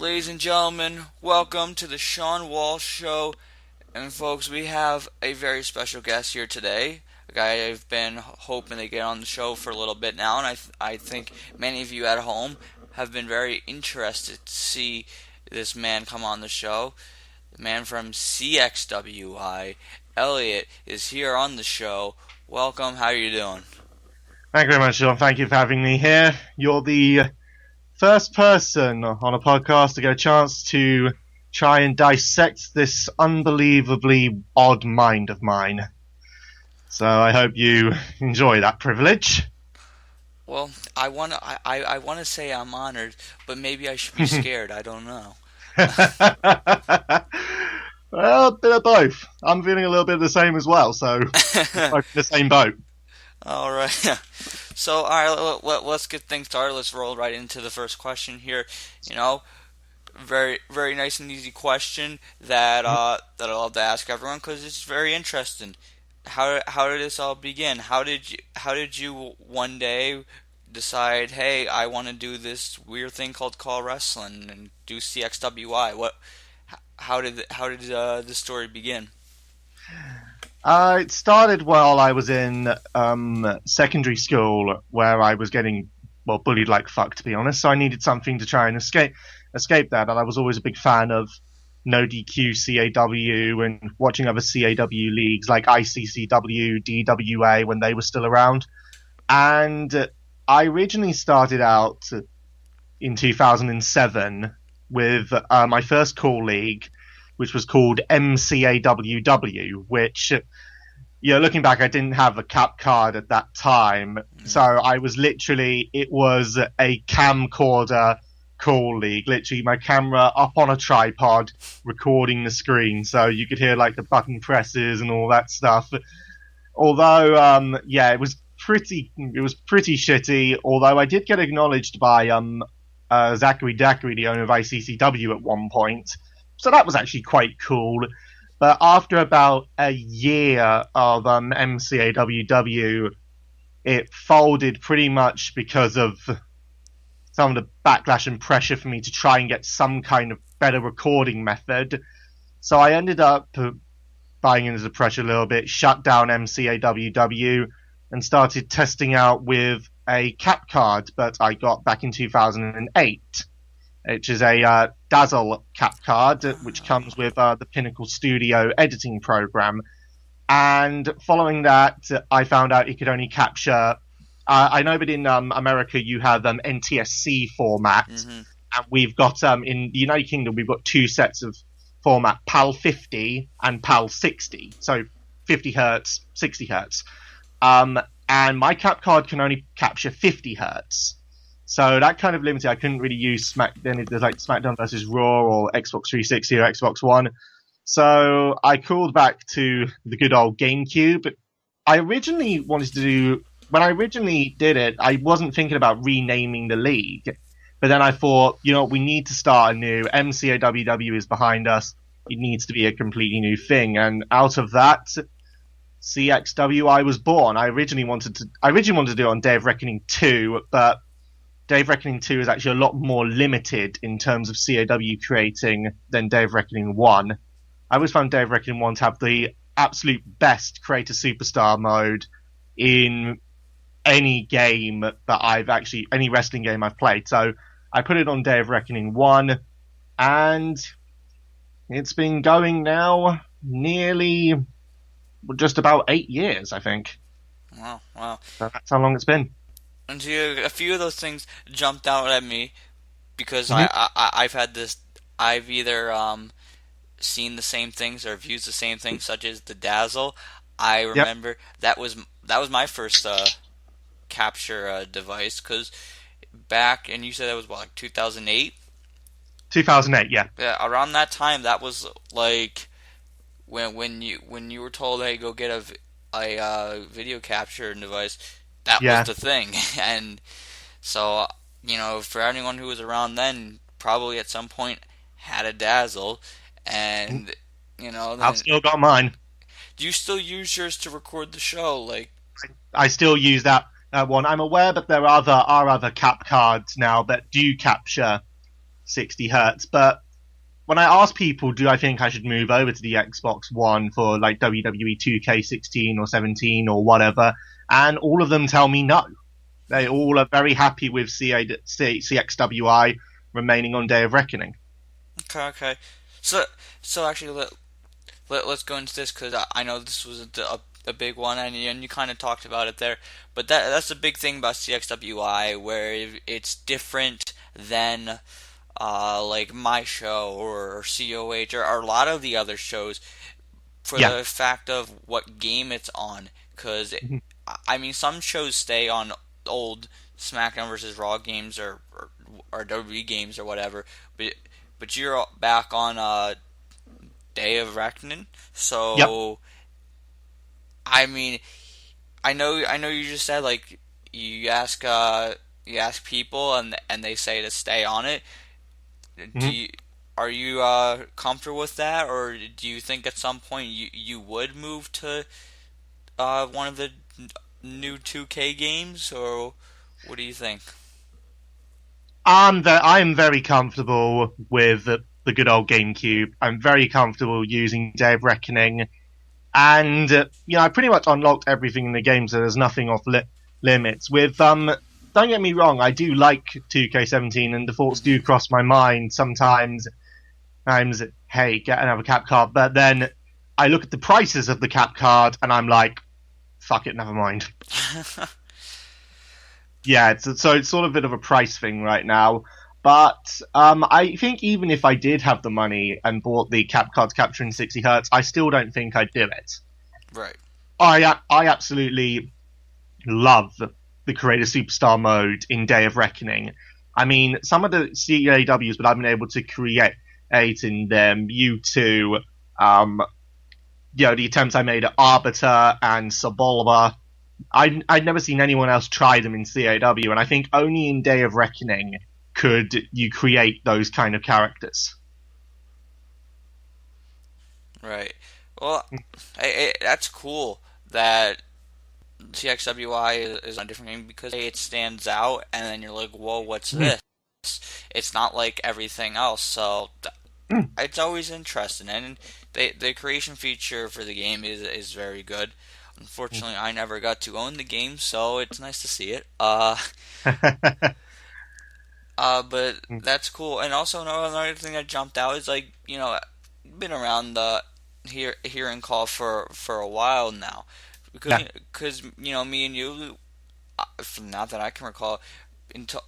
Ladies and gentlemen, welcome to the Shawn Walsh Show. And folks, we have a very special guest here today. A guy I've been hoping to get on the show for a little bit now, and I think many of you at home have been very interested to see this man come on the show. The man from CXWI Elliot is here on the show. Welcome, how are you doing? Thank you very much, Sean. Thank you for having me here. You're the first person on a podcast to get a chance to try and dissect this unbelievably odd mind of mine. So I hope you enjoy that privilege. Well, I wanna say I'm honored, but maybe I should be scared. I don't know. Well, a bit of both. I'm feeling a little bit of the same as well, so we're in the same boat. All right. So, all right, let's get things started. Let's roll right into the first question here. You know, very very nice and easy question that that I love to ask everyone because it's very interesting. How did this all begin? How did you one day decide, hey, I want to do this weird thing called call wrestling and do CXWI? How did the story begin? It started while I was in secondary school, where I was getting bullied like fuck, to be honest. So I needed something to try and escape that. And I was always a big fan of No DQ CAW and watching other CAW leagues like ICCW, DWA when they were still around. And I originally started out in 2007 with my first call league, which was called MCAWW, which, looking back, I didn't have a cap card at that time. So I was it was a camcorder call league, literally my camera up on a tripod recording the screen. So you could hear like the button presses and all that stuff. Although, it was pretty shitty. Although I did get acknowledged by Zachary Daiquiri, the owner of ICCW, at one point. So that was actually quite cool. But after about a year of MCAWW, it folded pretty much because of some of the backlash and pressure for me to try and get some kind of better recording method. So I ended up buying into the pressure a little bit, shut down MCAWW, and started testing out with a cap card, but I got back in 2008. Which is a Dazzle cap card, which comes with the Pinnacle Studio editing program. And following that, I found out it could only capture... I know that in America you have NTSC format, and we've got, in the United Kingdom, we've got two sets of format, PAL 50 and PAL 60. So 50 hertz, 60 hertz. And my cap card can only capture 50 hertz. So that kind of limited. I couldn't really use SmackDown versus Raw or Xbox 360 or Xbox One. So I called back to the good old GameCube. When I originally did it, I wasn't thinking about renaming the league. But then I thought, we need to start anew. MCAWW is behind us. It needs to be a completely new thing. And out of that, CXWI was born. I originally wanted to do it on Day of Reckoning 2, but Day of Reckoning 2 is actually a lot more limited in terms of CAW creating than Day of Reckoning 1. I always found Day of Reckoning 1 to have the absolute best create a superstar mode in any game any wrestling game I've played. So I put it on Day of Reckoning 1, and it's been going now nearly just about 8 years, I think. Wow. So that's how long it's been. And a few of those things jumped out at me because I've had this. I've either seen the same things or used the same things, such as the Dazzle. I remember that was my first capture device, because back, and you said that was like 2008. 2008, yeah. Yeah, around that time, that was like when you were told, hey, go get a video capture device. That was the thing. And so, for anyone who was around then, probably at some point had a Dazzle, and, I've still got mine. Do you still use yours to record the show? I still use that one. I'm aware that there are other cap cards now that do capture 60 hertz, but when I ask people, do I think I should move over to the Xbox One for like WWE 2K16 or 17 or whatever, and all of them tell me no. They all are very happy with CXWI remaining on Day of Reckoning. Okay. So actually, let's go into this because I know this was a big one, and you kind of talked about it there. But that's the big thing about CXWI, where it's different than like my show or COH or a lot of the other shows for the fact of what game it's on. Because I mean, some shows stay on old SmackDown versus Raw games or WWE games or whatever, but you're back on Day of Reckoning, so I mean, I know you just said like you ask people and they say to stay on it. Are you comfortable with that, or do you think at some point you would move to one of the new 2K games, or what do you think? I am very comfortable with the good old GameCube. I'm very comfortable using Day of Reckoning, and I pretty much unlocked everything in the game, so there's nothing off limits. With don't get me wrong, I do like 2K17, and the thoughts do cross my mind sometimes. Hey, get another cap card, but then I look at the prices of the cap card, and I'm like, fuck it, never mind. Yeah, it's sort of a bit of a price thing right now. But I think even if I did have the money and bought the cap cards capturing 60 hertz, I still don't think I'd do it. Right. I absolutely love the Creator Superstar mode in Day of Reckoning. I mean, some of the CAWs that I've been able to create in them, U2, the attempts I made at Arbiter and Sabolba, I'd never seen anyone else try them in CAW, and I think only in Day of Reckoning could you create those kind of characters. Right. Well, that's cool that CXWI is a different game because it stands out, and then you're like, whoa, what's this? It's not like everything else, so it's always interesting, and the creation feature for the game is very good. Unfortunately, I never got to own the game, so it's nice to see it. But that's cool. And also another thing that jumped out is like, been around the here in call for a while now, because me and you, not that I can recall,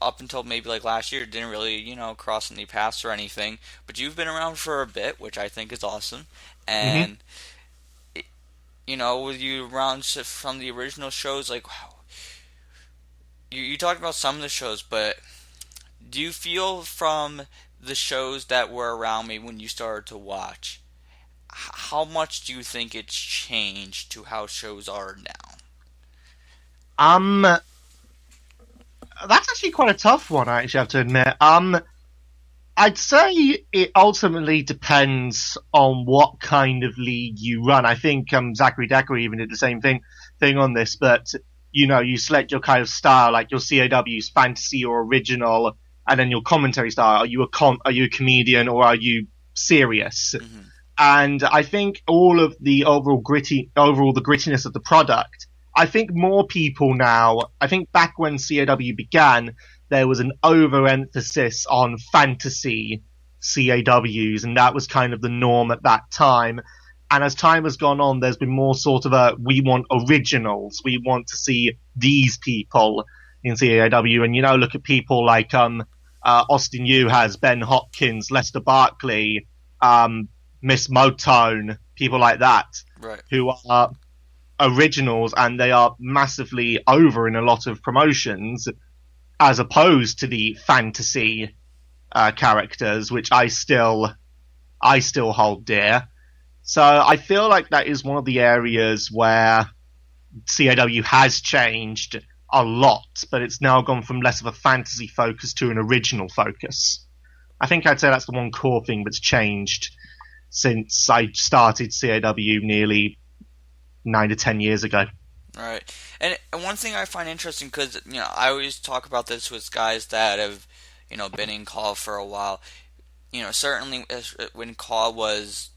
up until maybe like last year, didn't really cross any paths or anything. But you've been around for a bit, which I think is awesome, and. With you around from the original shows, like, wow. You talked about some of the shows, but do you feel from the shows that were around me when you started to watch, how much do you think it's changed to how shows are now? That's actually quite a tough one, I actually have to admit. I'd say it ultimately depends on what kind of league you run. I think Zachary Decker even did the same thing on this, but you select your kind of style, like your CAW's fantasy or original, and then your commentary style. Are you a comedian or are you serious? Mm-hmm. And I think all the grittiness of the product. I think more people now. I think back when CAW began, there was an overemphasis on fantasy CAWs, and that was kind of the norm at that time. And as time has gone on, there's been more sort of we want originals. We want to see these people in CAW. And, look at people like Austin Yu has Ben Hopkins, Lester Barkley, Miss Motone, people like that, right, who are originals, and they are massively over in a lot of promotions, as opposed to the fantasy characters, which I still hold dear. So I feel like that is one of the areas where CAW has changed a lot, but it's now gone from less of a fantasy focus to an original focus. I think I'd say that's the one core thing that's changed since I started CAW nearly 9 to 10 years ago. Right. And one thing I find interesting, because I always talk about this with guys that have been in call for a while. Certainly when call was,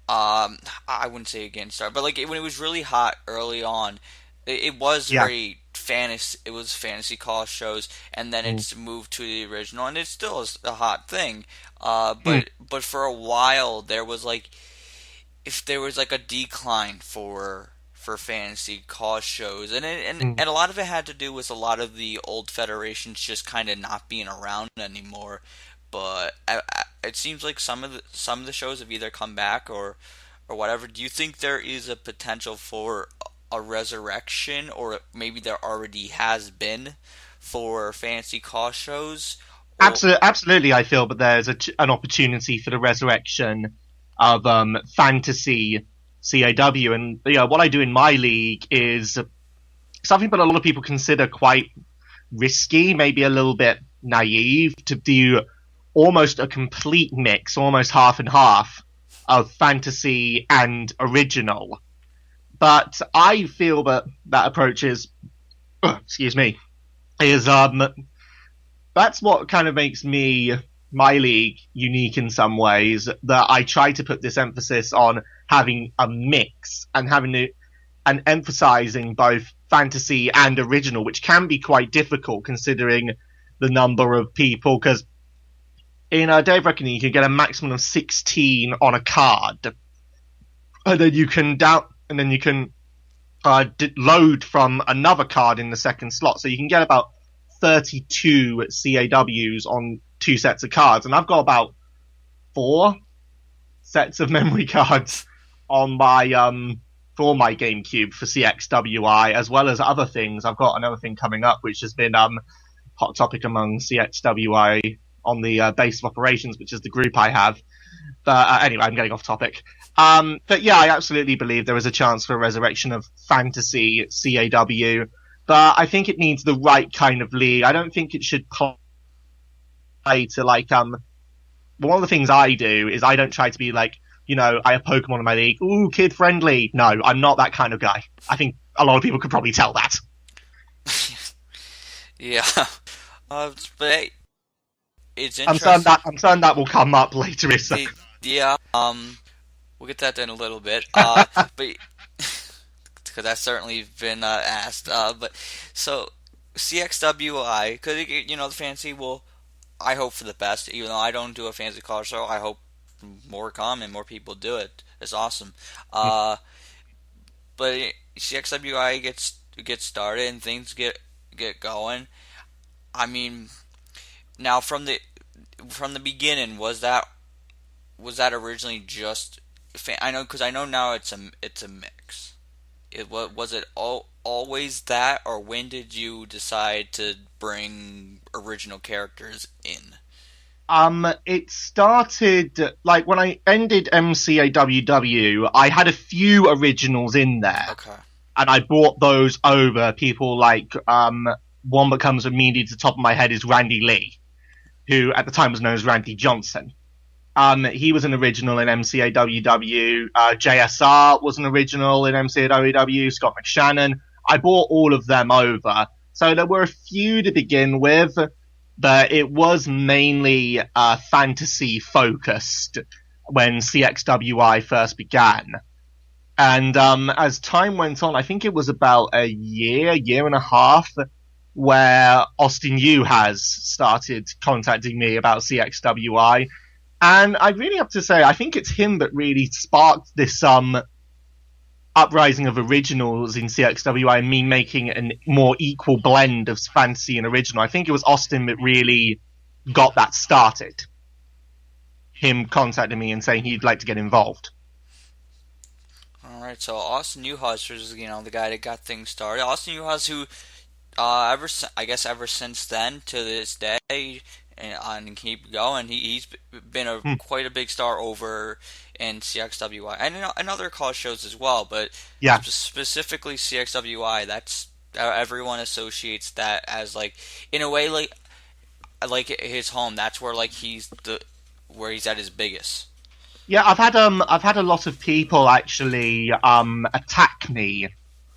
I wouldn't say against start, but like when it was really hot early on, it was Yeah. very fantasy. It was fantasy call shows, and then Mm. it's moved to the original, and it still is a hot thing. Mm. But for a while there was like, if there was like a decline for fantasy cause shows, Mm. and a lot of it had to do with a lot of the old federations just kind of not being around anymore. But it seems like some of the shows have either come back or whatever. Do you think there is a potential for a resurrection, or maybe there already has been, for fantasy cause shows? Or Absolutely, I feel, but there's an opportunity for the resurrection of fantasy CAW, and what I do in my league is something that a lot of people consider quite risky, maybe a little bit naive, to do almost a complete mix, almost half and half, of fantasy and original. But I feel that that approach is, excuse me, is that's what kind of makes my league unique in some ways. That I try to put this emphasis on having a mix and and emphasizing both fantasy and original, which can be quite difficult considering the number of people. Because in a Day of Reckoning, you can get a maximum of 16 on a card, and then you can load from another card in the second slot, so you can get about 32 CAWs on 2 sets of cards, and I've got about 4 sets of memory cards on my for my GameCube for CXWI, as well as other things. I've got another thing coming up, which has been hot topic among CXWI on the base of operations, which is the group I have. But anyway, I'm getting off topic. But yeah, I absolutely believe there is a chance for a resurrection of fantasy CAW, but I think it needs the right kind of league. I don't think it should play to one of the things I do is I don't try to be like, I have Pokemon in my league, ooh, kid friendly. No, I'm not that kind of guy. I think a lot of people could probably tell that. yeah, but it's I'm certain interesting. that will come up later. So. Yeah, we'll get that in a little bit. But because that's certainly been asked. But so CXWI, because the fantasy will. I hope for the best. Even though I don't do a fantasy car show, I hope more come and more people do it. It's awesome. But CXWI gets started and things get going. I mean, now from the beginning, was that originally just I know, because I know now it's a mix. Was it always that, or when did you decide to bring original characters in? It started like when I ended MCAWW. I had a few originals in there, Okay. and I brought those over. People like one that comes immediately to the top of my head is Randy Lee, who at the time was known as Randy Johnson. He was an original in MCAWW. JSR was an original in MCAWW. Scott McShannon. I brought all of them over. So there were a few to begin with, but it was mainly fantasy focused when CXWI first began. And as time went on, I think it was about a year and a half, where Austin Yu has started contacting me about CXWI. And I really have to say, I think it's him that really sparked this uprising of originals in CXWI, and me making a more equal blend of fantasy and original. I think it was Austin that really got that started. Him contacting me and saying he'd like to get involved. All right. So Austin Uhas was the guy that got things started. Austin Uhas, who ever since then to this day, and keep going. He's been quite a big star over in CXWI and other call shows as well. But Yeah. specifically CXWI, that's everyone associates that as in a way like his home. That's where where he's at his biggest. Yeah, I've had a lot of people actually attack me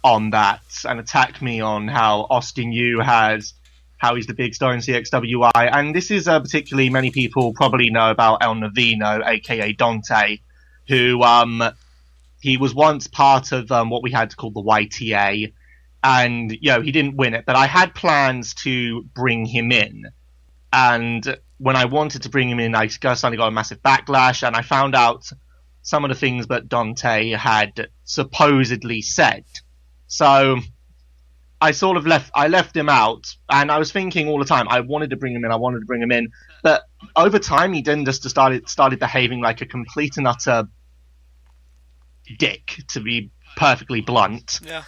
on that, and attack me on how Austin Yu has how he's the big star in CXWI. And this is particularly many people probably know about El Navino, aka Dante, who he was once part of what we had called the YTA, and he didn't win it. But I had plans to bring him in, and when I wanted to bring him in, I suddenly got a massive backlash, and I found out some of the things that Dante had supposedly said. So I sort of left him out, and I was thinking all the time, I wanted to bring him in, but over time he then just started behaving like a complete and utter dick, to be perfectly blunt. Yeah.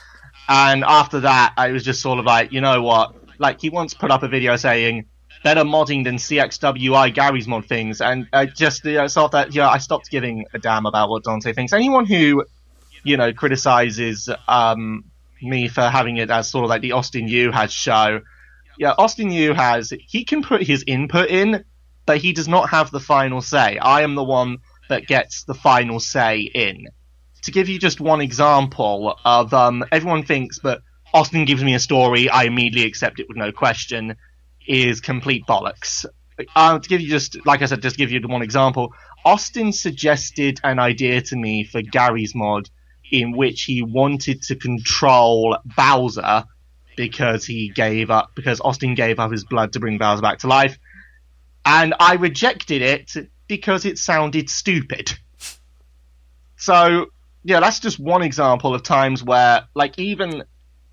And after that, I was just sort of like, you know what? Like, he once put up a video saying, better modding than CXWI Gary's mod things, and I just thought that, I stopped giving a damn about what Dante thinks. Anyone who, criticizes me for having it as sort of like the Austin U has show. Yeah, Austin U he can put his input in, but he does not have the final say. I am the one that gets the final say in. To give you just one example of, everyone thinks that Austin gives me a story, I immediately accept it with no question, is complete bollocks. To give you just give you one example, Austin suggested an idea to me for Gary's mod, in which he wanted to control Bowser because Austin gave up his blood to bring Bowser back to life. And I rejected it because it sounded stupid. So, that's just one example of times where, like, even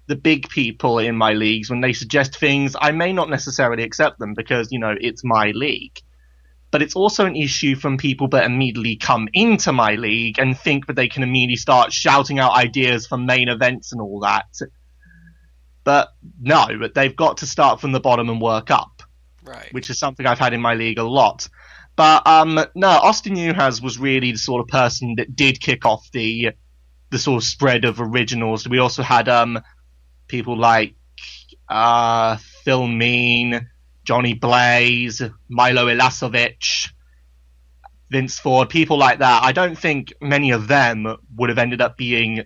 the big people in my leagues, when they suggest things, I may not necessarily accept them because, it's my league. But it's also an issue from people that immediately come into my league and think that they can immediately start shouting out ideas for main events and all that. But no, but they've got to start from the bottom and work up. Right. Which is something I've had in my league a lot. But no, Austin Newhouse was really the sort of person that did kick off the sort of spread of originals. We also had people like Phil Mean, Johnny Blaze, Milo Ilasovic, Vince Ford, people like that. I don't think many of them would have ended up being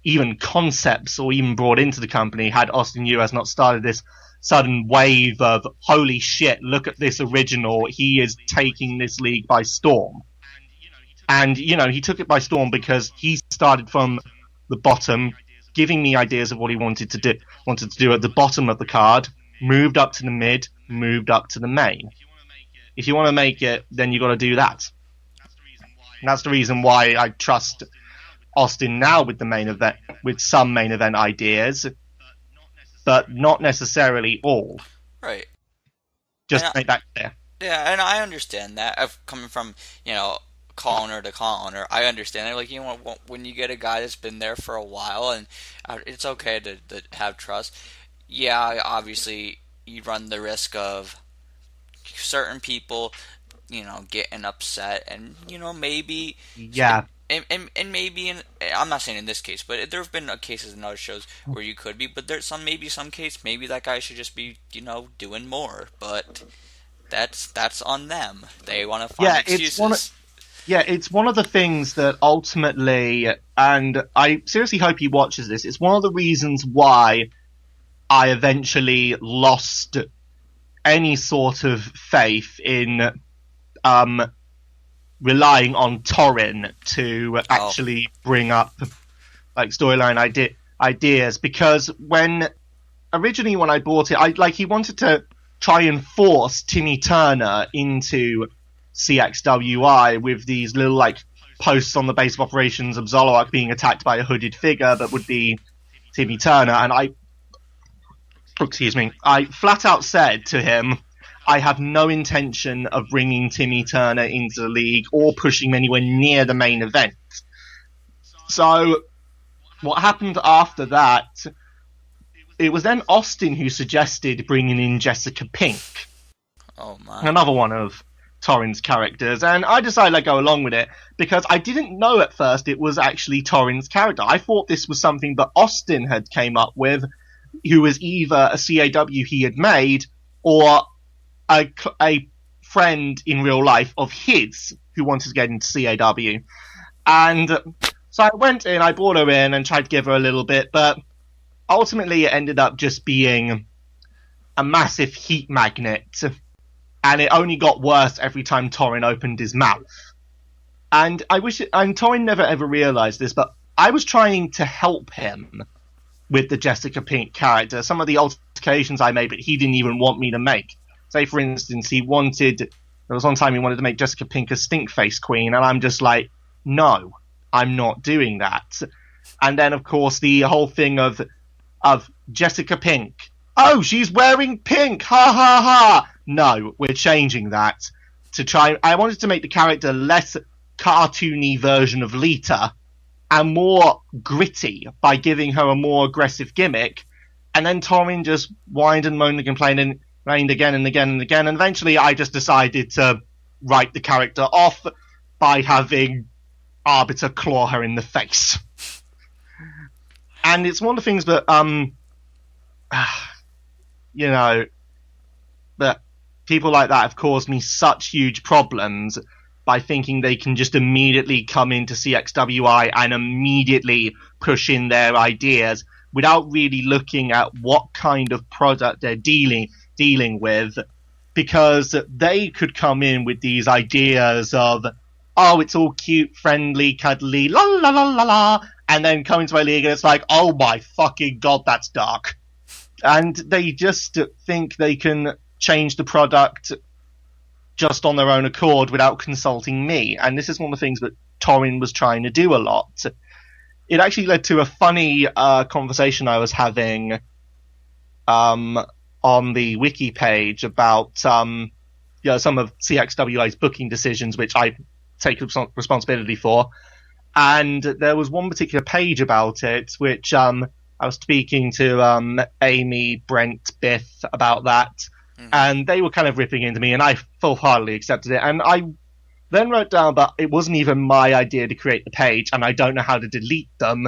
even concepts or even brought into the company had Austin U.S. not started this sudden wave of, holy shit, look at this original, he is taking this league by storm. And, he took it by storm because he started from the bottom, giving me ideas of what he wanted to do at the bottom of the card, moved up to the mid, moved up to the main. If you want to make it, then you got to do that. And that's the reason why I trust Austin now with the main event, with some main event ideas, but not necessarily all. Right. Just to make that clear. Yeah, and I understand that. Coming from, call owner to call owner, I understand it. Like, when you get a guy that's been there for a while, and it's okay to have trust. Yeah, obviously, you run the risk of certain people, getting upset, and, maybe... Yeah. And maybe, I'm not saying in this case, but there have been cases in other shows where you could be, but there's some case, maybe that guy should just be, doing more, but that's on them. They want to find excuses. It's one of the things that ultimately, and I seriously hope he watches this, it's one of the reasons why I eventually lost any sort of faith in relying on Torrin to actually bring up like storyline ideas, because when I bought it, he wanted to try and force Timmy Turner into CXWI with these little like posts on the base of operations of Zoloark being attacked by a hooded figure that would be Timmy Turner, and I flat out said to him, I have no intention of bringing Timmy Turner into the league or pushing him anywhere near the main event. So what happened after that, it was then Austin who suggested bringing in Jessica Pink. Oh, man. Another one of Torrin's characters, and I decided I'd go along with it because I didn't know at first it was actually Torrin's character. I thought this was something that Austin had came up with, who was either a CAW he had made or a friend in real life of his who wanted to get into CAW. And so I went in, I brought her in and tried to give her a little bit, but ultimately it ended up just being a massive heat magnet, and it only got worse every time Torrin opened his mouth. And and Torrin never ever realized this, but I was trying to help him with the Jessica Pink character. Some of the altercations I made, but he didn't even want me to make. Say, for instance, there was one time he wanted to make Jessica Pink a stink face queen, and I'm just like, no, I'm not doing that. And then, of course, the whole thing of Jessica Pink. Oh, she's wearing pink! Ha ha ha! No, we're changing that to try. I wanted to make the character less cartoony version of Lita and more gritty by giving her a more aggressive gimmick. And then Torrin just whined and moaned and complained again and again and again. And eventually I just decided to write the character off by having Arbiter claw her in the face. And it's one of the things that, that people like that have caused me such huge problems by thinking they can just immediately come into CXWI and immediately push in their ideas without really looking at what kind of product they're dealing with, because they could come in with these ideas of, oh, it's all cute, friendly, cuddly, la la la la la, and then come into my league and it's like, oh my fucking god, that's dark. And they just think they can change the product just on their own accord without consulting me. And this is one of the things that Torrin was trying to do a lot. It actually led to a funny conversation I was having on the wiki page about some of CXWI's booking decisions, which I take responsibility for. And there was one particular page about it, which I was speaking to Amy, Brent, Biff about that. And they were kind of ripping into me, and I full-heartedly accepted it. And I then wrote down that it wasn't even my idea to create the page, and I don't know how to delete them.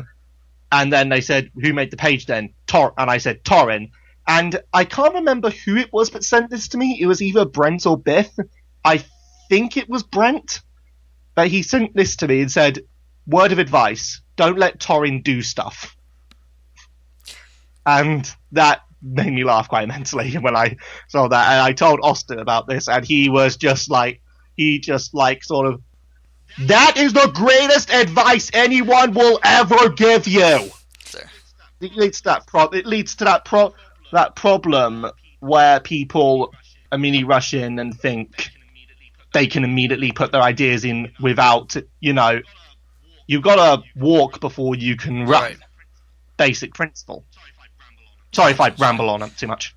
And then they said, who made the page then? And I said, Torrin. And I can't remember who it was that sent this to me. It was either Brent or Biff. I think it was Brent. But he sent this to me and said, word of advice, don't let Torrin do stuff. And that made me laugh quite immensely when I saw that. And I told Austin about this, and he just sort of, that is the greatest advice anyone will ever give you. Sure. It leads to that problem where people immediately rush in and think they can immediately put their ideas in without, you've got to walk before you can run. Right. Basic principle. Sorry if I ramble on too much.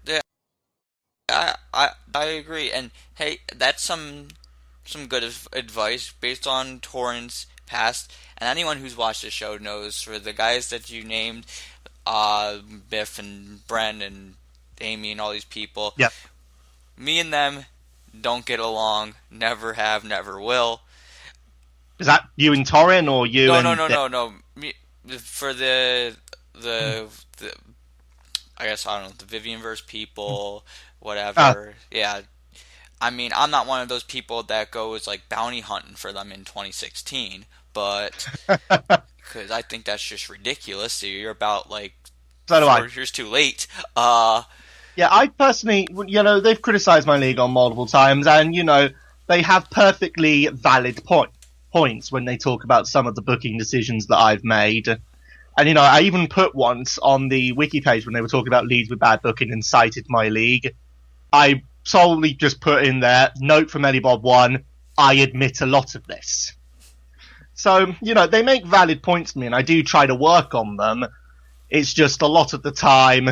Yeah, I agree. And hey, that's some good advice based on Torrin's past. And anyone who's watched the show knows, for the guys that you named, Biff and Bren and Amy and all these people, yep. Me and them don't get along. Never have, never will. Is that you and Torrin, or you? No. For the I guess, I don't know, the Vivianverse people, whatever. Yeah. I mean, I'm not one of those people that goes, like, bounty hunting for them in 2016, but because I think that's just ridiculous. So you're about, like, so 4 years too late. Yeah, I personally, they've criticized my league on multiple times, and, they have perfectly valid points when they talk about some of the booking decisions that I've made. And, I even put once on the wiki page when they were talking about leagues with bad booking and cited my league. I solely just put in there, note from Ellibob 1, I admit a lot of this. So, they make valid points to me, and I do try to work on them. It's just a lot of the time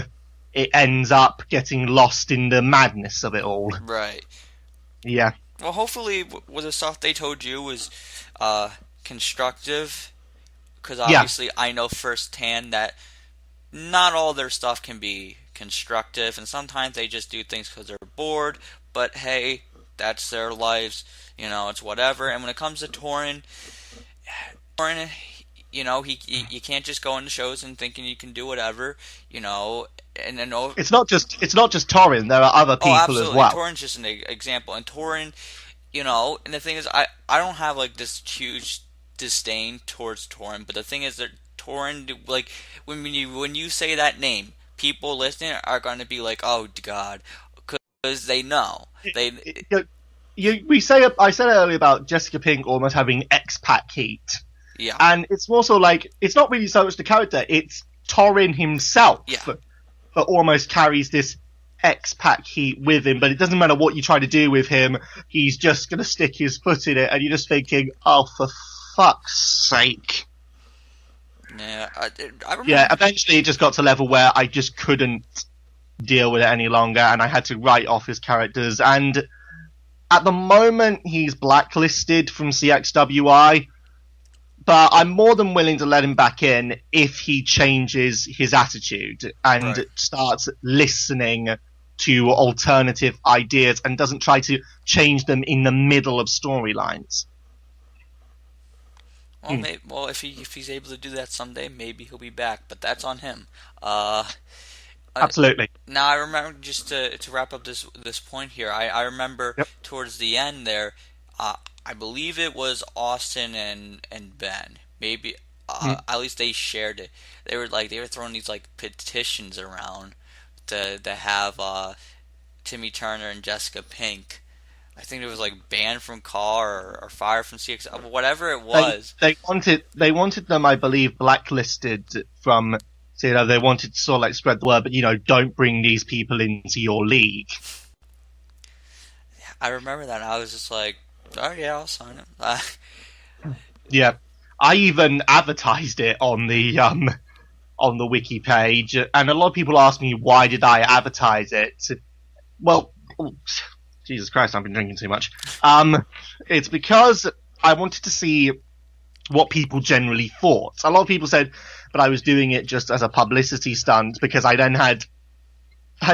it ends up getting lost in the madness of it all. Right. Yeah. Well, hopefully what the stuff they told you was constructive. Because obviously I know firsthand that not all their stuff can be constructive, and sometimes they just do things because they're bored, but hey, that's their lives, it's whatever. And when it comes to Torrin, you can't just go into shows and thinking you can do whatever, and then it's not just Torrin, there are other people as well. Torrin's just an example, and Torrin, and the thing is, I don't have like this huge disdain towards Torrin, but the thing is that Torrin, like, when you say that name, people listening are going to be like, "Oh God," because they know they. I said earlier about Jessica Pink almost having X-Pac heat, Yeah, and it's more so like it's not really so much the character; it's Torrin himself yeah. that almost carries this X-Pac heat with him. But it doesn't matter what you try to do with him; he's just going to stick his foot in it, and you're just thinking, "Oh, for fuck's sake!" Yeah, I remember. Yeah, eventually it just got to a level where I just couldn't deal with it any longer, and I had to write off his characters. And at the moment, he's blacklisted from CXWI, but I'm more than willing to let him back in if he changes his attitude and starts listening to alternative ideas and doesn't try to change them in the middle of storylines. Well, if he's able to do that someday, maybe he'll be back. But that's on him. Absolutely. Now I remember, just to wrap up this point here. I remember Yep. towards the end there. I believe it was Austin and Ben. Maybe at least they shared it. They were throwing these like petitions around to have Timmy Turner and Jessica Pink. I think it was like banned from Car or fired from CX, whatever it was. They wanted them, I believe, blacklisted from. So, they wanted to sort of like spread the word, but don't bring these people into your league. I remember that. And I was just like, oh yeah, I'll sign it. Yeah, I even advertised it on the wiki page, and a lot of people ask me why did I advertise it. Well, Jesus Christ, I've been drinking too much. It's because I wanted to see what people generally thought. A lot of people said that I was doing it just as a publicity stunt because I then had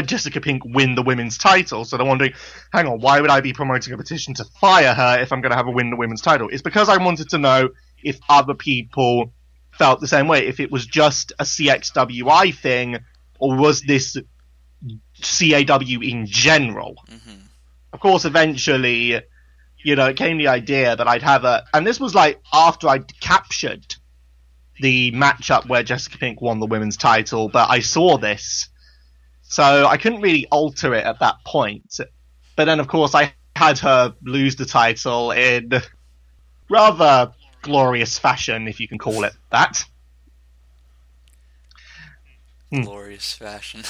Jessica Pink win the women's title. So they're wondering, hang on, why would I be promoting a petition to fire her if I'm going to have her win the women's title? It's because I wanted to know if other people felt the same way, if it was just a CXWI thing, or was this CAW in general? Mm-hmm. Of course, eventually, it came the idea that I'd have and this was like after I'd captured the matchup where Jessica Pink won the women's title, but I saw this, so I couldn't really alter it at that point. But then, of course, I had her lose the title in rather glorious fashion, if you can call it that. Glorious fashion.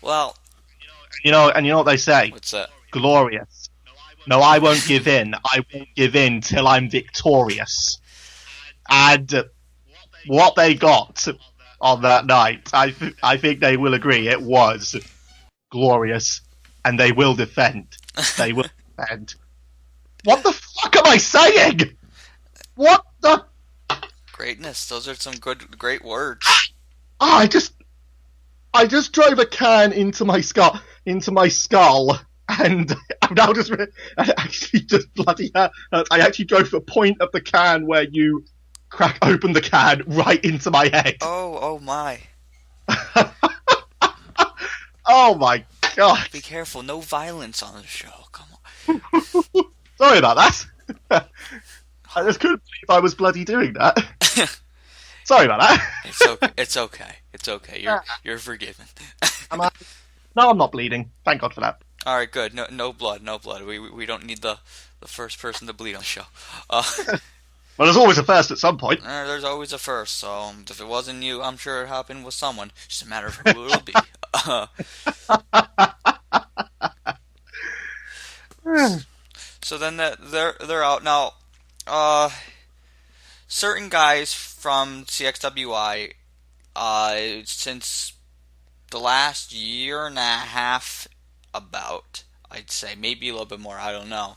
Well, you know what they say? What's that? Glorious. No, I won't give in. I won't give in till I'm victorious. And what they got on that night, I think they will agree, it was glorious, and they will defend. They will defend. What the fuck am I saying? What the? Greatness. Those are some great words. I just drove a can into my skull, and I'm now just actually just bloody hell. I actually drove the point of the can where you crack open the can right into my head. Oh my. Oh my god. Be careful, no violence on the show. Come on. Sorry about that. I just couldn't believe I was bloody doing that. Sorry about that. It's okay. It's okay. You're forgiven. No, I'm not bleeding. Thank God for that. All right, good. No blood. We don't need the first person to bleed on the show. Well, there's always a first at some point. There's always a first. So if it wasn't you, I'm sure it happened with someone. Just a matter of who it'll be. So then they're out now. Certain guys from CXWI, since the last year and a half, about, I'd say maybe a little bit more, I don't know,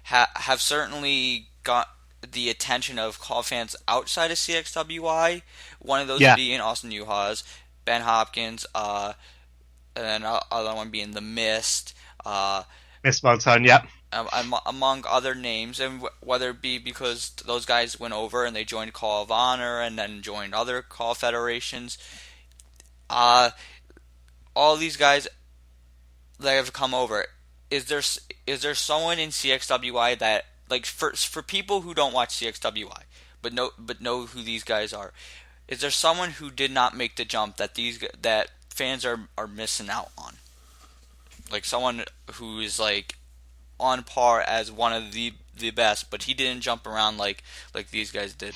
have certainly got the attention of call fans outside of CXWI. One of those being Austin Uhas, Ben Hopkins, and then other one being The Mist. Miss Montone, yeah. Among other names, and whether it be because those guys went over and they joined Call of Honor and then joined other call federations, all these guys that have come over, is there someone in CXWI that, like, for people who don't watch CXWI but know who these guys are, Is there someone who did not make the jump that fans are missing out on? Like someone who is like on par as one of the best, but he didn't jump around like these guys did.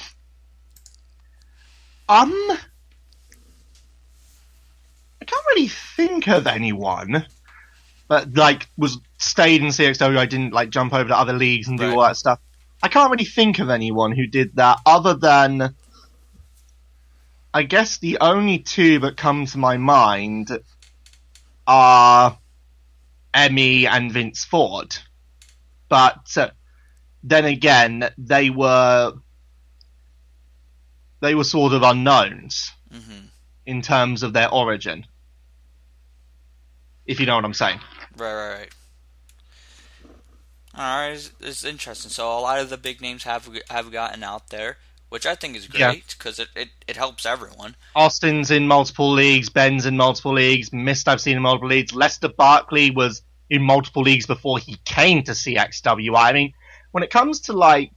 I can't really think of anyone that like was stayed in CXWI, didn't like jump over to other leagues and do all that stuff. I can't really think of anyone who did that other than, I guess the only two that come to my mind are Emmy and Vince Ford. But then again, they were sort of unknowns in terms of their origin, if you know what I'm saying. Right. Alright, it's interesting. So a lot of the big names have gotten out there, which I think is great, because it helps everyone. Austin's in multiple leagues, Ben's in multiple leagues, Mist I've seen in multiple leagues, Lester Barkley was in multiple leagues before he came to CXWI. I mean, when it comes to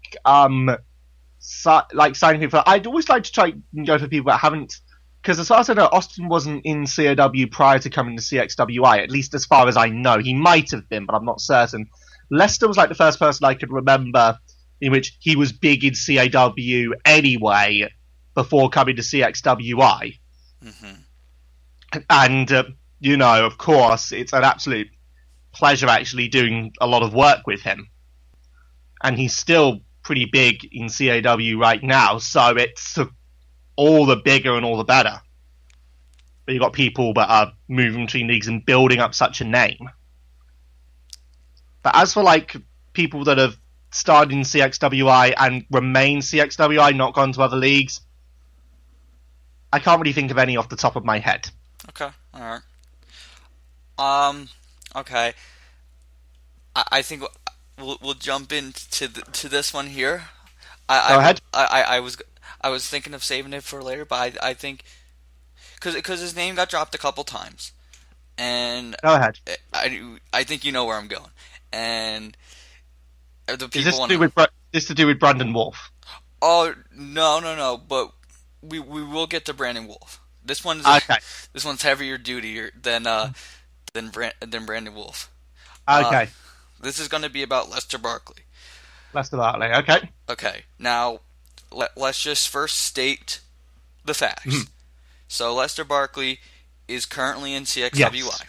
signing people, I'd always like to try and go for people that haven't, because as far as I know, Austin wasn't in COW prior to coming to CXWI, at least as far as I know. He might have been, but I'm not certain. Lester was like the first person I could remember in which he was big in CAW anyway before coming to CXWI. And, of course, it's an absolute pleasure actually doing a lot of work with him. And he's still pretty big in CAW right now, so it's all the bigger and all the better. But you've got people that are moving between leagues and building up such a name. But as for people that have started in CXWI and remain CXWI, not gone to other leagues, I can't really think of any off the top of my head. Okay, alright. Okay. I think we'll jump into this one here. Go ahead. I was thinking of saving it for later, but I think because his name got dropped a couple times, and go ahead. I think you know where I'm going. And the people this to do with Brandon Wolf? Oh no! But we will get to Brandon Wolf. This one's heavier duty than Brandon Wolf. Okay. This is going to be about Lester Barkley. Okay. Okay. Now, let's just first state the facts. So Lester Barkley is currently in CXWI. Yes.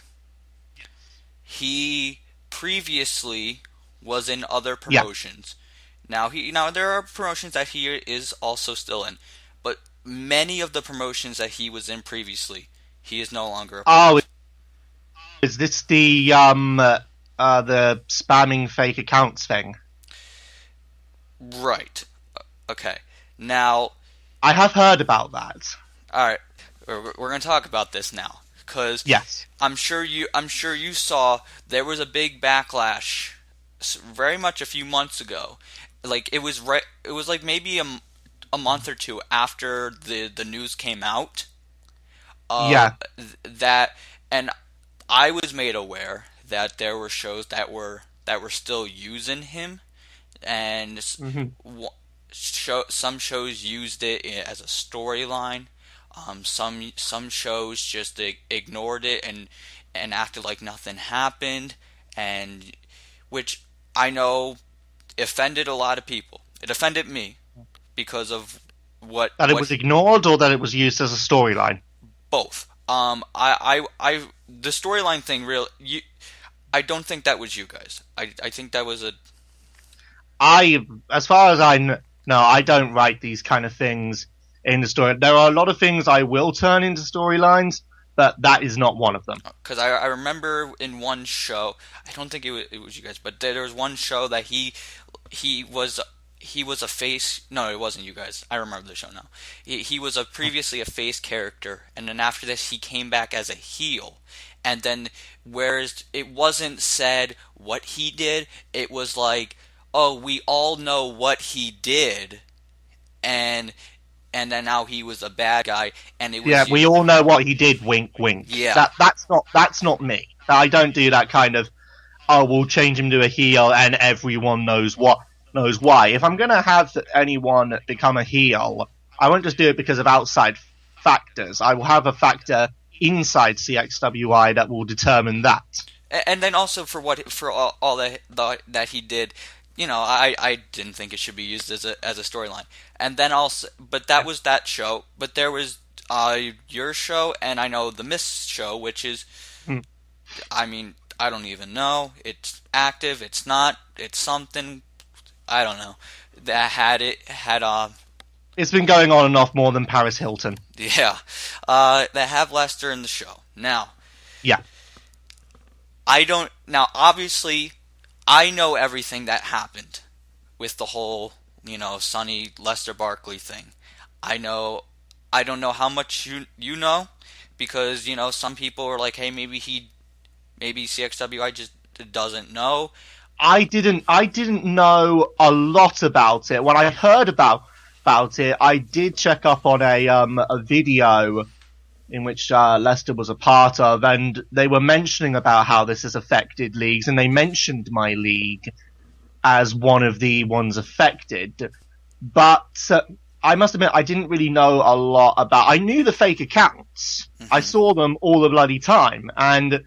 He previously was in other promotions. Now there are promotions that he is also still in, but many of the promotions that he was in previously, he is no longer a part of. Is this the spamming fake accounts thing? Right. Okay. Now, I have heard about that. All right, we're going to talk about this now, because yes, I'm sure you saw there was a big backlash, very much a few months ago. Like it was like maybe a month or two after the news came out. That, and I was made aware that there were shows that were still using him, and some shows used it as a storyline. Some shows just ignored it and acted like nothing happened, and which I know offended a lot of people. It offended me because of what it was ignored, or that it was used as a storyline. Both. The storyline thing, I don't think that was you guys. I think that was as far as I know, I don't write these kind of things in the story. There are a lot of things I will turn into storylines, but that is not one of them. Because I remember in one show, I don't think it was you guys, but there was one show that he was a face. No, it wasn't you guys. I remember the show now. He was previously a face character, and then after this, he came back as a heel. And then, whereas it wasn't said what he did, it was like, oh, we all know what he did, and then now he was a bad guy, and it was we all know what he did. Wink, wink. Yeah, that's not me. I don't do that kind of. Oh, we'll change him to a heel, and everyone knows why. If I'm gonna have anyone become a heel, I won't just do it because of outside factors. I will have a factor inside CXWI that will determine that. And then also for all that he did, I didn't think it should be used as a storyline. And then also, but that was that show. But there was your show, and I know the Miss show, which is, I mean, I don't even know. It's active. It's not. It's something. I don't know. That had. It's been going on and off more than Paris Hilton. Yeah. That have Lester in the show now. Yeah. Now, obviously, I know everything that happened with the whole, Sonny Lester Barkley thing. I don't know how much you know, because, some people are like, hey, maybe CXWI just doesn't know. I didn't know a lot about it. When I heard about it, I did check up on a video in which Lester was a part of, and they were mentioning about how this has affected leagues, and they mentioned my league as one of the ones affected. But I must admit, I didn't really know a lot about. I knew the fake accounts. Mm-hmm. I saw them all the bloody time, and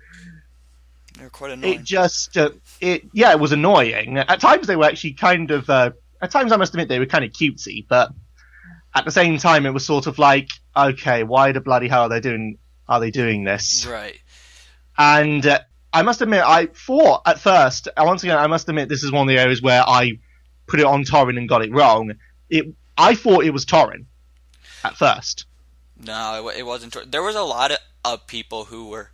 they're quite annoying. It just, it was annoying. At times they were actually kind of. At times I must admit they were kind of cutesy, but at the same time it was sort of like, okay, why the bloody hell are they doing this? Right. And I must admit, I thought at first, once again, I must admit this is one of the areas where I put it on torrent and got it wrong. I thought it was torrent at first. No, it wasn't torrent. There was a lot of people who were,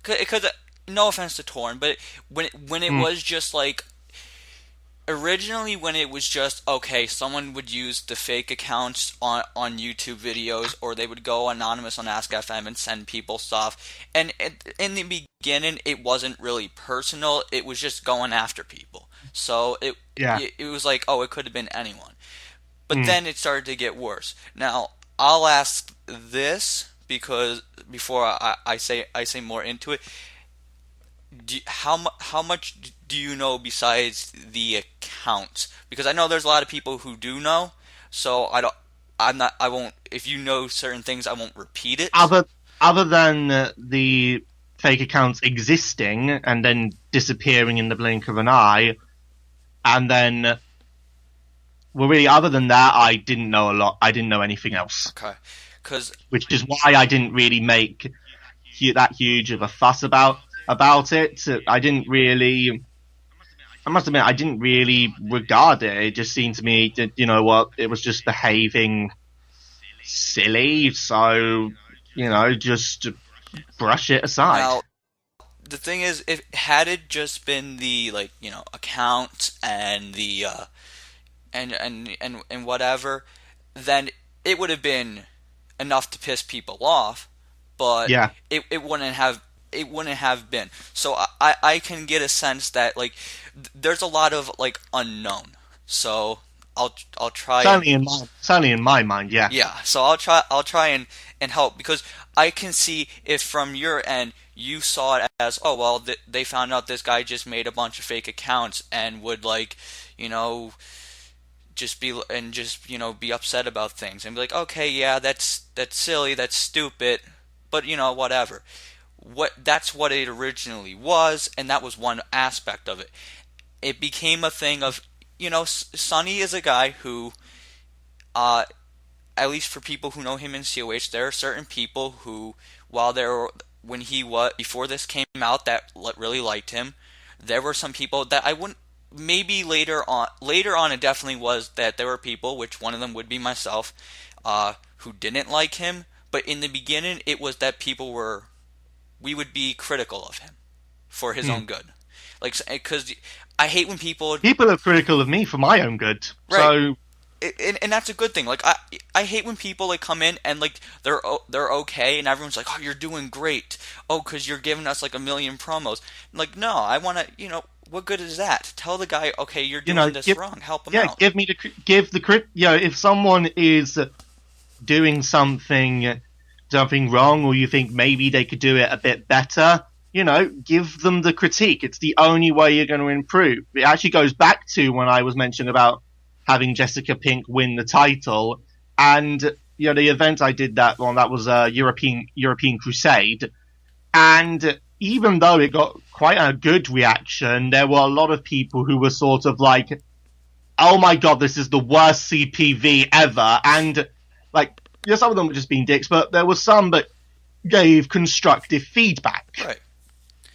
because no offense to torrent, but when it was just like, originally, when it was just, okay, someone would use the fake accounts on YouTube videos, or they would go anonymous on Ask FM and send people stuff. And in the beginning, it wasn't really personal. It was just going after people. So it was like, oh, it could have been anyone. But then it started to get worse. Now, I'll ask this because before I say more into it. How much do you know besides the accounts? Because I know there's a lot of people who do know, so I won't. If you know certain things, I won't repeat it. Other than the fake accounts existing and then disappearing in the blink of an eye, and then, well, really, other than that, I didn't know a lot. I didn't know anything else. Okay, which is why I didn't really make that huge of a fuss about it. I must admit, I didn't really regard it. It just seemed to me that, it was just behaving silly, so, just brush it aside. Now, the thing is, had it just been the, account and the, and whatever, then it would have been enough to piss people off, but it wouldn't have been. So I can get a sense that there's a lot of unknown. So I'll try. Certainly in my mind, yeah. Yeah. So I'll try and help, because I can see if from your end you saw it as, oh well, they found out this guy just made a bunch of fake accounts and would just be upset about things and be like, okay, yeah, that's silly, that's stupid, but whatever. That's what it originally was, and that was one aspect of it. It became a thing of, Sonny is a guy who, at least for people who know him in COH, there are certain people who, before this came out, that really liked him. There were some people that I wouldn't. Maybe later on, it definitely was that there were people, which one of them would be myself, who didn't like him. But in the beginning, it was that we would be critical of him for his own good. Because I hate when people are critical of me for my own good. Right. So, and that's a good thing. I hate when people come in and they're okay, and everyone's like, oh, you're doing great. Oh, because you're giving us a million promos. No, I want to, what good is that? Tell the guy, okay, you're doing this wrong. Help him out. If someone is doing something wrong, or you think maybe they could do it a bit better, give them the critique. It's the only way you're going to improve. It actually goes back to when I was mentioning about having Jessica Pink win the title. and the event I did that on, that was a European Crusade, and even though it got quite a good reaction, there were a lot of people who were sort of like, "Oh my god, this is the worst CPV ever," and like, some of them were just being dicks, but there were some that gave constructive feedback. Right.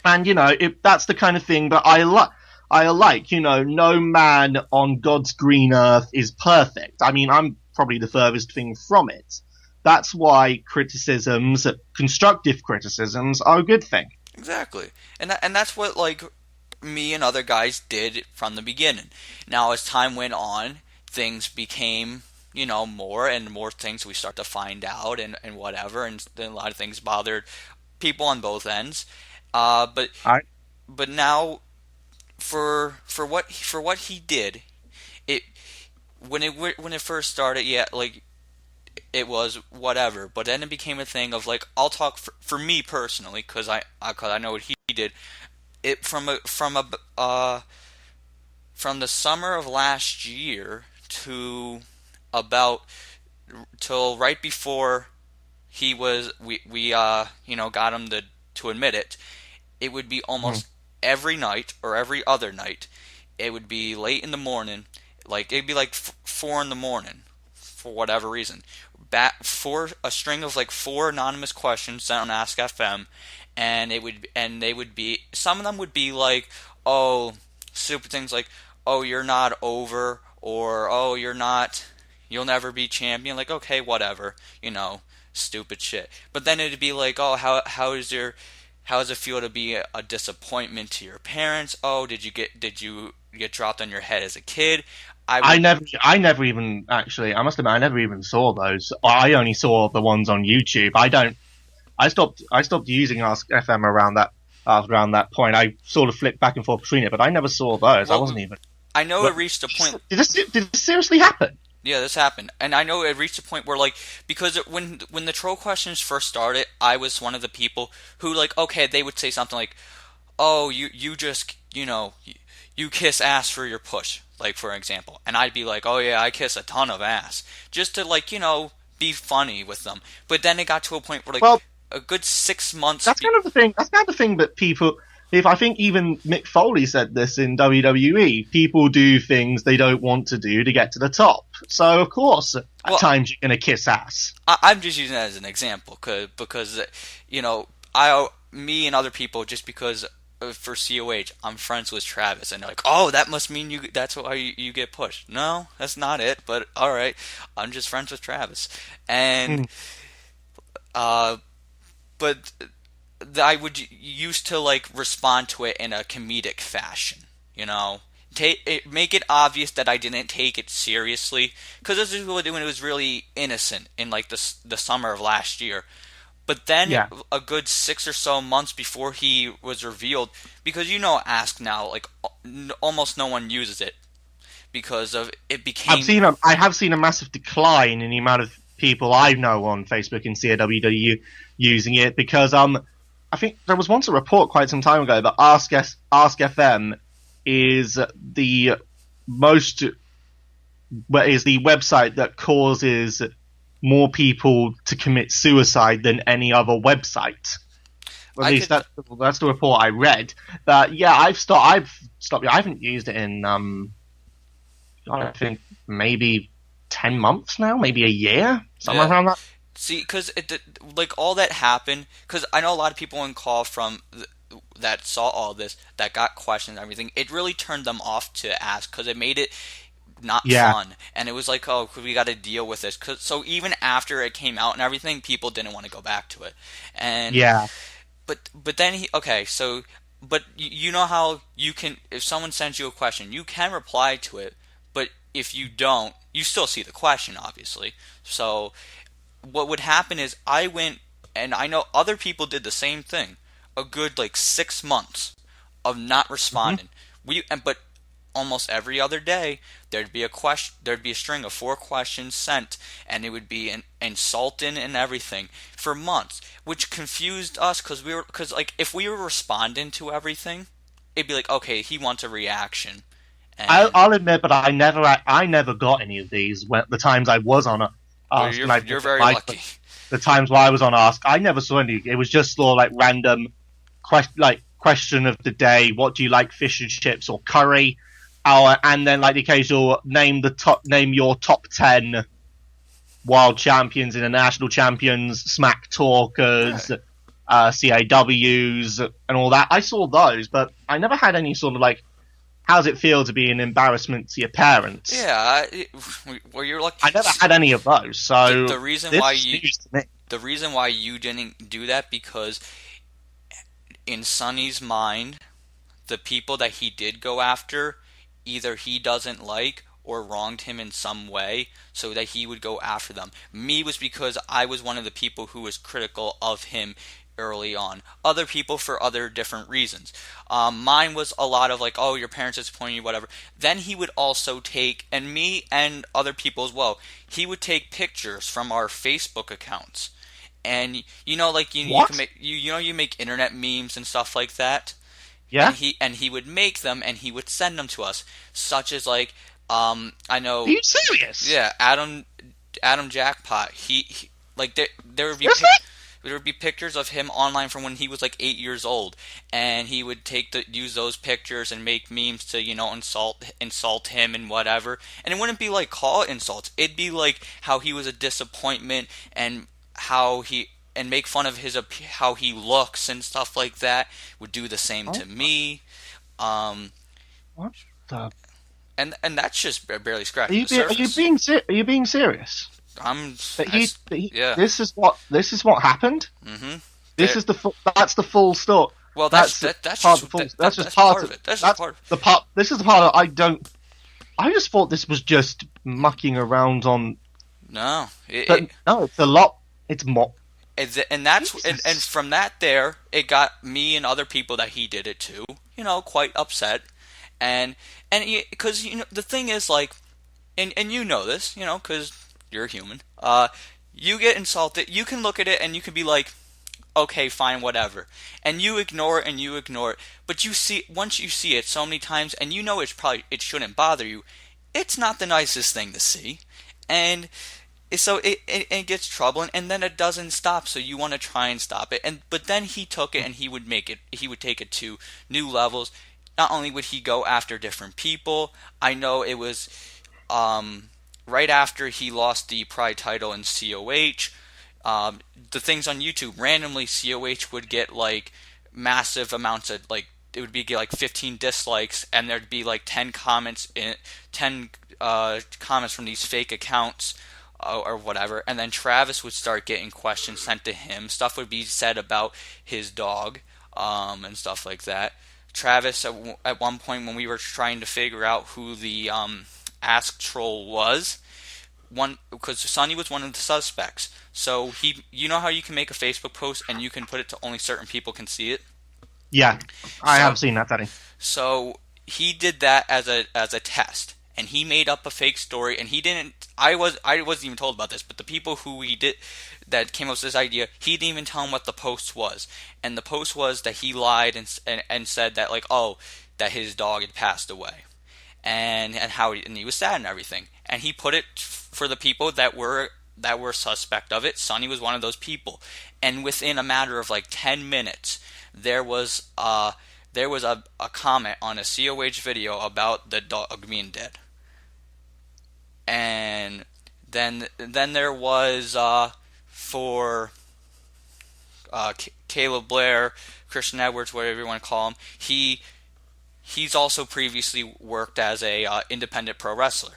And that's the kind of thing that I like. No man on God's green earth is perfect. I mean, I'm probably the furthest thing from it. That's why constructive criticisms, are a good thing. Exactly. And that's what, like, me and other guys did from the beginning. Now, as time went on, things became, more and more things we start to find out and whatever, and then a lot of things bothered people on both ends. But now, for what he did, when it first started, yeah, like, it was whatever. But then it became a thing of, like, I'll talk for me personally, because I know what he did. It from the summer of last year to till right before we got him to admit it. It would be almost every night or every other night. It would be late in the morning, like it'd be like 4 in the morning, for whatever reason. For a string of like 4 anonymous questions sent on Ask FM, and they would be, some of them would be like, oh, stupid things like, oh, you're not over, or oh, you'll never be champion. Like, okay, whatever, stupid shit. But then it'd be like, oh, how does it feel to be a disappointment to your parents? Oh, did you get dropped on your head as a kid? I never even actually. I must admit, I never even saw those. I only saw the ones on YouTube. I stopped using Ask FM around that point. I sort of flipped back and forth between it, but I never saw those. Well, I wasn't even. I know it reached a point. Did this seriously happen? Yeah, this happened, and I know it reached a point where, like, because when the troll questions first started, I was one of the people who, like, okay, they would say something like, "Oh, you just you kiss ass for your push," like, for example, and I'd be like, "Oh yeah, I kiss a ton of ass," just to, like, be funny with them. But then it got to a point where, like, well, a good 6 months. That's kind of the thing. That's kind of the thing that people. If I think even Mick Foley said this in WWE, people do things they don't want to do to get to the top. So of course, at times you're gonna kiss ass. I'm just using that as an example, because me and other people, just because for COH, I'm friends with Travis, and they're like, oh, that must mean that's why you get pushed. No, that's not it. But all right, I'm just friends with Travis, and but I would used to, like, respond to it in a comedic fashion, make it obvious that I didn't take it seriously, because this is when it was really innocent in, like, the summer of last year. But then a good 6 or so months before he was revealed, because Ask now, like, almost no one uses it because of it became. I have seen a massive decline in the amount of people I know on Facebook and CWW using it, because I think there was once a report quite some time ago that Ask FM is the website that causes more people to commit suicide than any other website. At least that's the report I read. But yeah, I've stopped. I haven't used it in I think maybe 10 months now, maybe a year, somewhere around that. See, because like, all that happened, because I know a lot of people in call from that saw all this, that got questions and everything. It really turned them off to Ask, because it made it not fun, and it was like, oh, we got to deal with this. So even after it came out and everything, people didn't want to go back to it. And but then but you know how you can, if someone sends you a question, you can reply to it, but if you don't, you still see the question, obviously. So what would happen is, I went, and I know other people did the same thing, a good, like, 6 months of not responding. But almost every other day there'd be a string of 4 questions sent, and it would be insulting and everything for months, which confused us, because like, if we were responding to everything, it'd be like, okay, he wants a reaction. And I'll admit, but I never got any of these the times I was on Well, Ask, and I you're think very lucky. the times where I was on Ask, I never saw any. It was just sort of like random, question of the day. What do you like, fish and chips or curry? And then like the occasional name your top 10 world champions, international champions, smack talkers, CAWs, and all that. I saw those, but I never had any sort of like, how does it feel to be an embarrassment to your parents? Yeah, well, you're lucky. I never had any of those. So the reason why you didn't do that, because in Sonny's mind, the people that he did go after, either he doesn't like or wronged him in some way, so that he would go after them. Me was because I was one of the people who was critical of him early on. Other people for other different reasons. Mine was a lot of like, oh, your parents disappointed you, whatever. Then he would also take, and me and other people as well, he would take pictures from our Facebook accounts. And like you can make you make internet memes and stuff like that. Yeah. And he would make them and he would send them to us, such as like I know. Are you serious? Yeah, Adam Jackpot. He like there would be there would be pictures of him online from when he was like 8 years old, and he would use those pictures and make memes to insult him and whatever. And it wouldn't be like call insults. It'd be like how he was a disappointment and and make fun of how he looks and stuff like that. Would do the same to me. What the? And that's just barely scratching Are you being serious? Yeah. This is what happened. Mm-hmm. That's the full story. Well, that's just part of it. That's just part of it. This is the part that I just thought this was just mucking around on. No, no, it's a lot. It's more. And from that it got me and other people that he did it to, quite upset. And because the thing is, like, and you know this, because you're a human. You get insulted. You can look at it and you can be like, okay, fine, whatever, and you ignore it. But once you see it so many times, and it shouldn't bother you. It's not the nicest thing to see, and so it gets troubling, and then it doesn't stop. So you want to try and stop it, but then he took it and he would take it to new levels. Not only would he go after different people, I know it was right after he lost the Pride title in COH. The things on YouTube, randomly COH would get like massive amounts of like, it would be like 15 dislikes, and there'd be like 10 comments from these fake accounts or whatever. And then Travis would start getting questions sent to him. Stuff would be said about his dog and stuff like that. Travis, at one point when we were trying to figure out who the Ask Troll was, because Sonny was one of the suspects. So how you can make a Facebook post and you can put it to only certain people can see it? Yeah, I have seen that, Daddy. So he did that as a test, and he made up a fake story, and he didn't. I wasn't even told about this, but the people who that came up with this idea, he didn't even tell him what the post was. And the post was that he lied and said that, like, that his dog had passed away, and he was sad and everything. And he put it for the people that were suspect of it. Sonny was one of those people. And within a matter of like 10 minutes, there was a comment on a COH video about the dog being dead. And then there was for Caleb Blair, Christian Edwards, whatever you want to call him. He's also previously worked as a independent pro wrestler.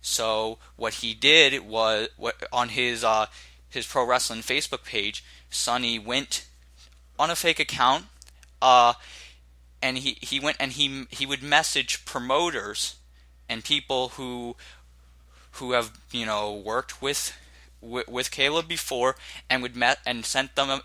So what he did was, on his pro wrestling Facebook page, Sonny went on a fake account, and he went and he would message promoters and people who have worked with Caleb before, and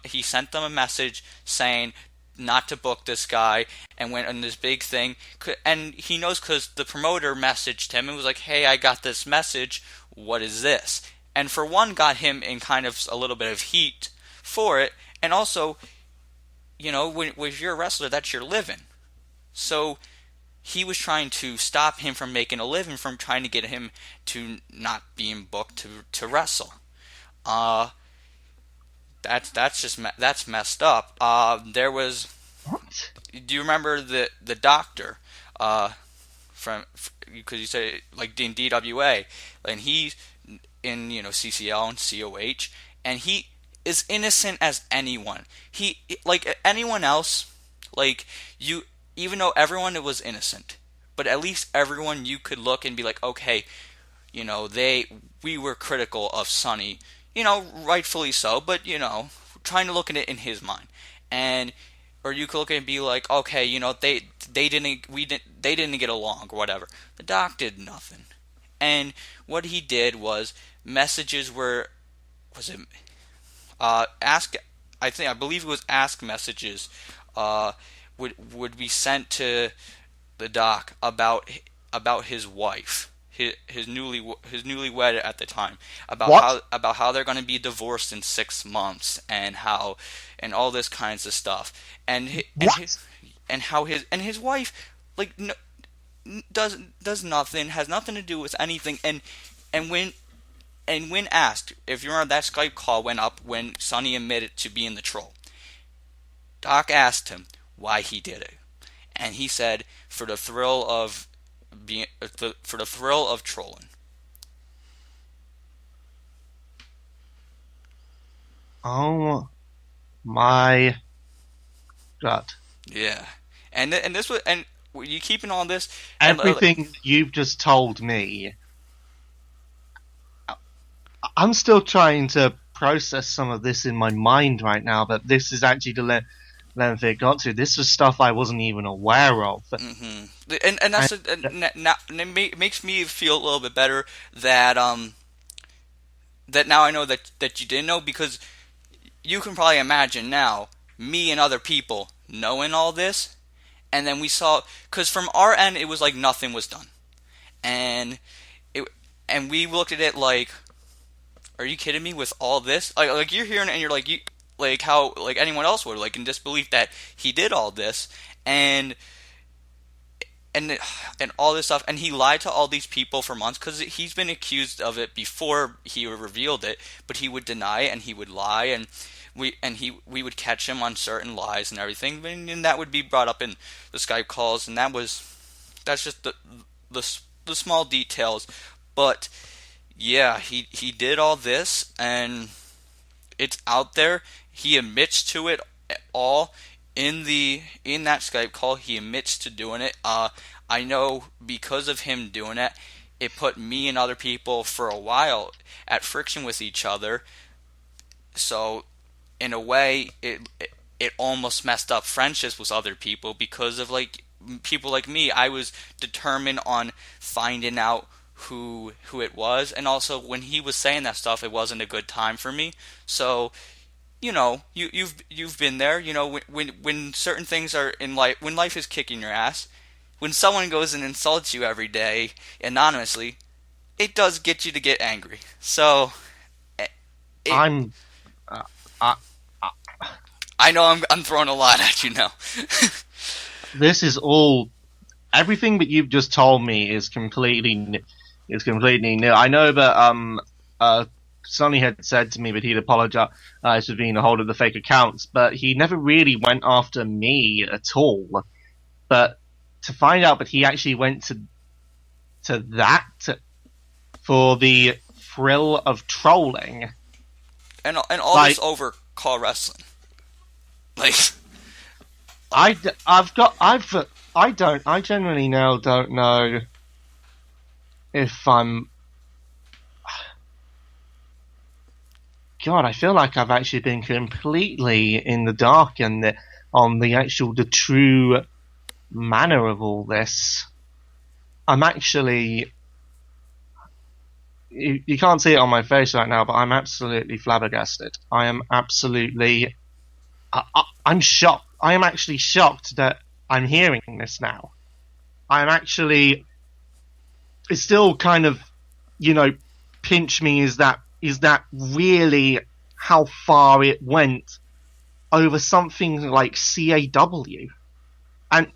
he sent them a message saying not to book this guy, and went on this big thing. And he knows, because the promoter messaged him and was like, hey, I got this message, what is this? And for one, got him in kind of a little bit of heat for it. And also, when you're a wrestler, that's your living. So he was trying to stop him from making a living, from trying to get him to not being booked to wrestle. Uh, that's messed up. There was. What? Do you remember the doctor? From because you say like in DWA, and he's in CCL and COH, and he is innocent as anyone. He like anyone else, like you, even though everyone was innocent, but at least everyone you could look and be like, okay, we were critical of Sonny, rightfully so, but trying to look at it in his mind, and or you could look at it and be like, okay, they didn't get along or whatever. The doc did nothing, and what he did was messages was it ask I believe it was ask messages would be sent to the doc about his wife, his newlywed at the time, about how they're going to be divorced in 6 months, and all this kinds of stuff, and how his wife like does nothing, has nothing to do with anything, and when asked, if you remember, that Skype call went up when Sonny admitted to being the troll. Doc asked him why he did it, and he said for the thrill of trolling. Oh my God! Yeah, and this was, and were you keeping all this? Everything you've just told me, I'm still trying to process some of this in my mind right now. But this is actually the length it got to. This was stuff I wasn't even aware of. Mm-hmm. And that's and it makes me feel a little bit better that that now I know that you didn't know, because you can probably imagine now me and other people knowing all this, and then we saw, because from our end it was like nothing was done, and we looked at it like, are you kidding me with all this? Like you're hearing it and you're like, like how like anyone else would, like in disbelief that he did all this and all this stuff, and he lied to all these people for months, because he's been accused of it before he revealed it, but he would deny it and he would lie, and we would catch him on certain lies and everything, and that would be brought up in the Skype calls, and that's just the small details, but yeah, he did all this, and it's out there. He admits to it all in that Skype call. He admits to doing it. I know because of him doing it, it put me and other people for a while at friction with each other. So in a way, it almost messed up friendships with other people, because of like people like me. I was determined on finding out who it was, and also when he was saying that stuff, it wasn't a good time for me. So you've been there. When certain things are in life, when life is kicking your ass, when someone goes and insults you every day anonymously, it does get you to get angry. So I know I'm throwing a lot at you now. This is all, everything that you've just told me is completely new. I know that Sonny had said to me that he'd apologize for being a hold of the fake accounts, but he never really went after me at all. But to find out that he actually went to that for the thrill of trolling, and all this over call wrestling, like I genuinely now don't know if I'm. God, I feel like I've actually been completely in the dark on the true manner of all this. I'm actually. You can't see it on my face right now, but I'm absolutely flabbergasted. I am absolutely. I'm shocked. I am actually shocked that I'm hearing this now. I'm actually. It's still kind of, pinch me. Is that really how far it went over something like CAW? And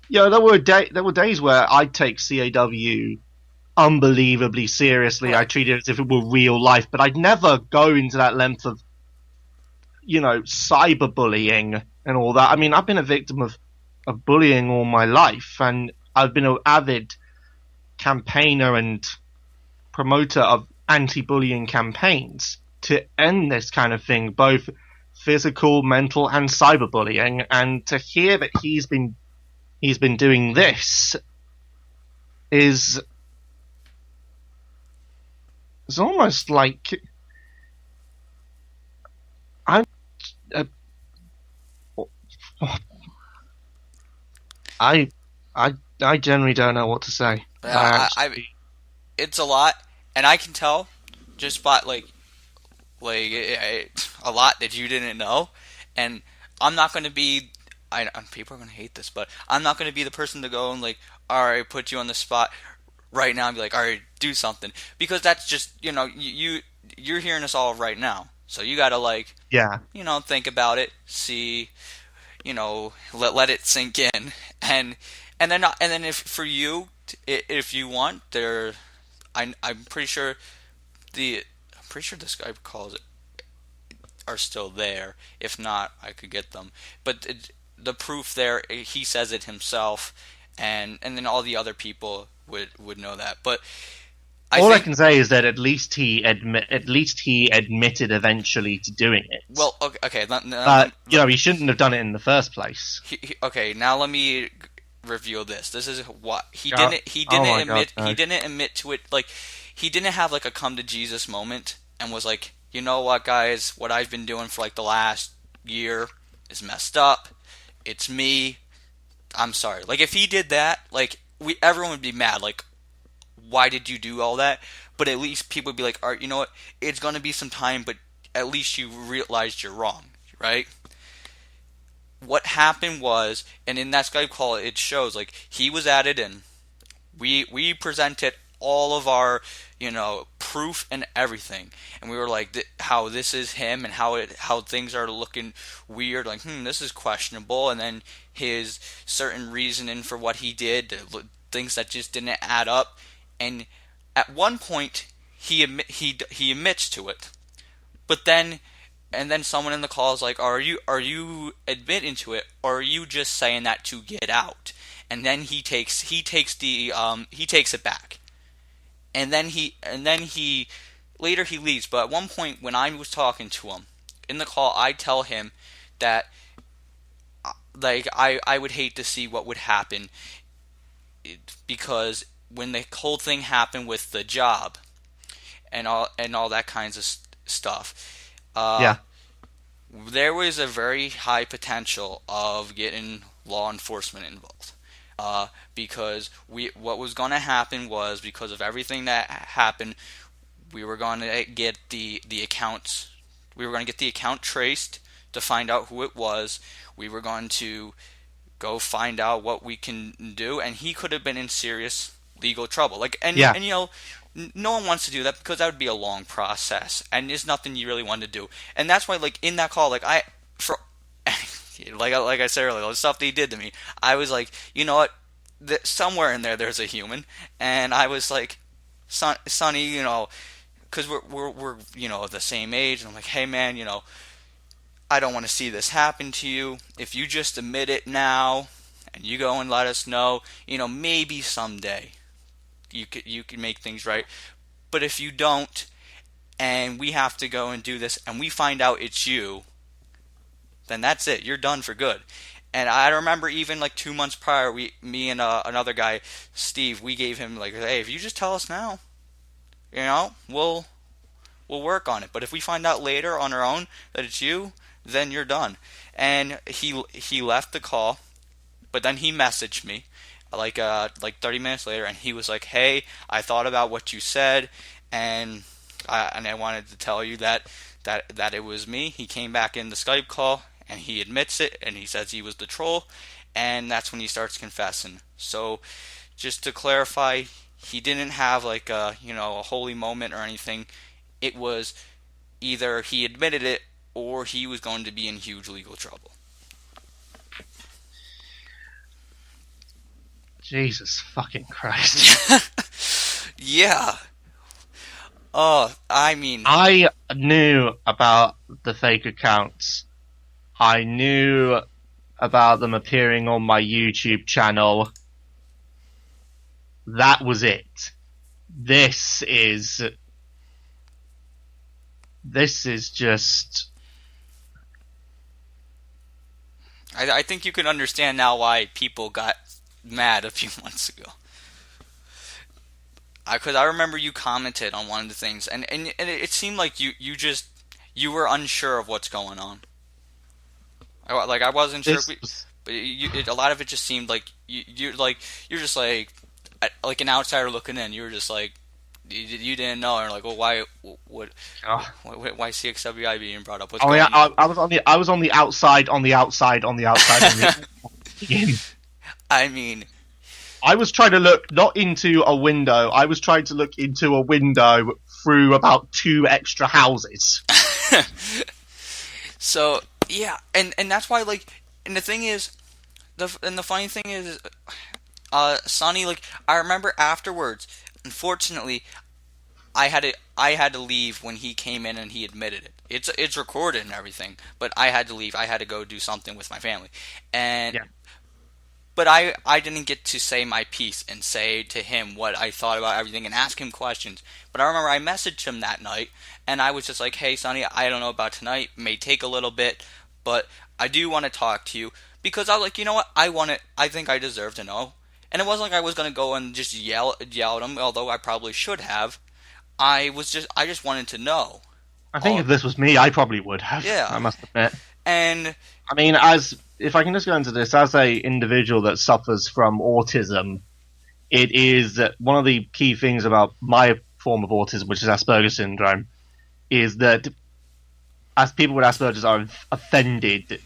there were days where I'd take CAW unbelievably seriously. I Right. treated it as if it were real life, but I'd never go into that length of, cyberbullying and all that. I mean, I've been a victim of bullying all my life, and I've been an avid campaigner and promoter of anti-bullying campaigns to end this kind of thing, both physical, mental, and cyberbullying. And to hear that he's been doing this is it's almost like I'm. Uh, I I generally don't know what to say. I it's a lot, and I can tell just by a lot that you didn't know, and I'm not going to be. People are going to hate this, but I'm not going to be the person to go and all right, put you on the spot right now and be like, all right, do something, because that's just you're hearing us all right now, so you got to Yeah, think about it, see, let it sink in, and then if for you, if you want, I'm pretty sure this guy calls it are still there. If not, I could get them. But the proof there, he says it himself, and then all the other people would know that. But I all I think, can say is that at least he admitted eventually to doing it. well, okay, He shouldn't have done it in the first place. okay. Now let me reveal this. This is what he Oh, didn't. He oh didn't my God, admit. no. He didn't admit to it. He didn't have a come to Jesus moment and was like, you know what, guys, what I've been doing for the last year is messed up. It's me. I'm sorry. If he did that, everyone would be mad. Why did you do all that? But at least people would be like, all right, you know what? It's gonna be some time, but at least you realized you're wrong, right? What happened was, and in that Skype call, it shows he was added in. We presented all of our proof and everything, and we were how this is him and how things are looking weird, this is questionable, and then his certain reasoning for what he did, things that just didn't add up, and at one point he admits to it, but then and then someone in the call is like, are you admitting to it, or are you just saying that to get out? And then he takes it back, and then he later he leaves. But at one point when I was talking to him in the call, I tell him that I would hate to see what would happen, because when the whole thing happened with the job and all that kinds of stuff, uh, Yeah, there was a very high potential of getting law enforcement involved. Because what was going to happen was, because of everything that happened, we were going to get the accounts. We were going to get the account traced to find out who it was. We were going to go find out what we can do, and he could have been in serious legal trouble. yeah. And no one wants to do that, because that would be a long process, and there's nothing you really want to do. And that's why, in that call, I for like I said earlier, the stuff that he did to me, I was like, you know what? Somewhere in there's a human, and I was like, Sonny, because we're the same age, and I'm like, hey man, I don't want to see this happen to you. If you just admit it now, and you go and let us know, maybe someday you can make things right. But if you don't, and we have to go and do this, and we find out it's you, then that's it. You're done for good. And I remember even 2 months prior, me and another guy, Steve, we gave him hey, if you just tell us now, we'll work on it. But if we find out later on our own that it's you, then you're done. And he left the call, but then he messaged me 30 minutes later, and he was like, hey, I thought about what you said, and I wanted to tell you that it was me. He came back in the Skype call, and he admits it, and he says he was the troll, and that's when he starts confessing. So just to clarify, he didn't have a holy moment or anything. It was either he admitted it, or he was going to be in huge legal trouble. Jesus fucking Christ. Yeah. Oh, I mean, I knew about the fake accounts. I knew about them appearing on my YouTube channel. That was it. This is just... I think you can understand now why people got mad a few months ago. Because I remember you commented on one of the things, and it seemed like you were unsure of what's going on. I wasn't sure, but a lot of it just seemed like you're just like an outsider looking in. You were just like you didn't know, and like, well, why CXWI being brought up? What's going on? I was on the outside. I mean, I was trying to look not into a window. I was trying to look into a window through about 2 extra houses. So yeah, and that's why, like, and the thing is, the funny thing is, Sonny, like, I remember afterwards. Unfortunately, I had to leave when he came in and he admitted it. It's recorded and everything, but I had to leave. I had to go do something with my family, and. Yeah. But I didn't get to say my piece and say to him what I thought about everything and ask him questions. But I remember I messaged him that night, and I was just like, hey, Sonny, I don't know about tonight. It may take a little bit, but I do want to talk to you. Because I was like, you know what? I think I deserve to know. And it wasn't like I was going to go and just yell at him, although I probably should have. I just wanted to know. I think if this was me, I probably would have. Yeah. I must admit. And I mean, if I can just go into this, as a individual that suffers from autism, it is one of the key things about my form of autism, which is Asperger's syndrome, is that as people with Asperger's are offended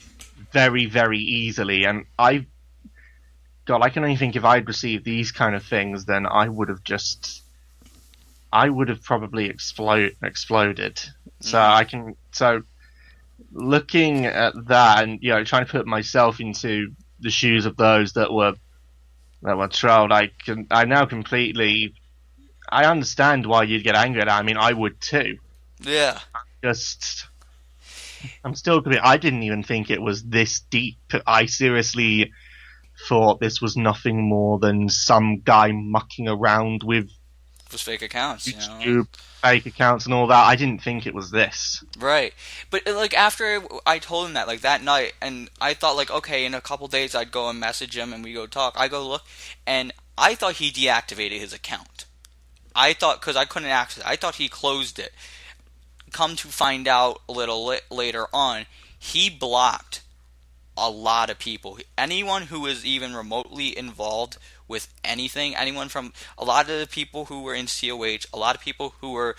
very, very easily, and I can only think if I'd received these kind of things, then I would have probably exploded. So looking at that and, you know, trying to put myself into the shoes of those that were trolled, I now completely, I understand why you'd get angry at that. I mean, I would too. Yeah. I'm still, I didn't even think it was this deep. I seriously thought this was nothing more than some guy mucking around with fake accounts, YouTube, you know? Fake accounts and all that. I didn't think it was this. Right. But, like, after I told him that, like, that night, and I thought, like, okay, in a couple days I'd go and message him and we go talk. I go look, and I thought he deactivated his account. I thought, because I couldn't access it, I thought he closed it. Come to find out a little later on, he blocked a lot of people. Anyone who was even remotely involved with anything, anyone from a lot of the people who were in COH, a lot of people who were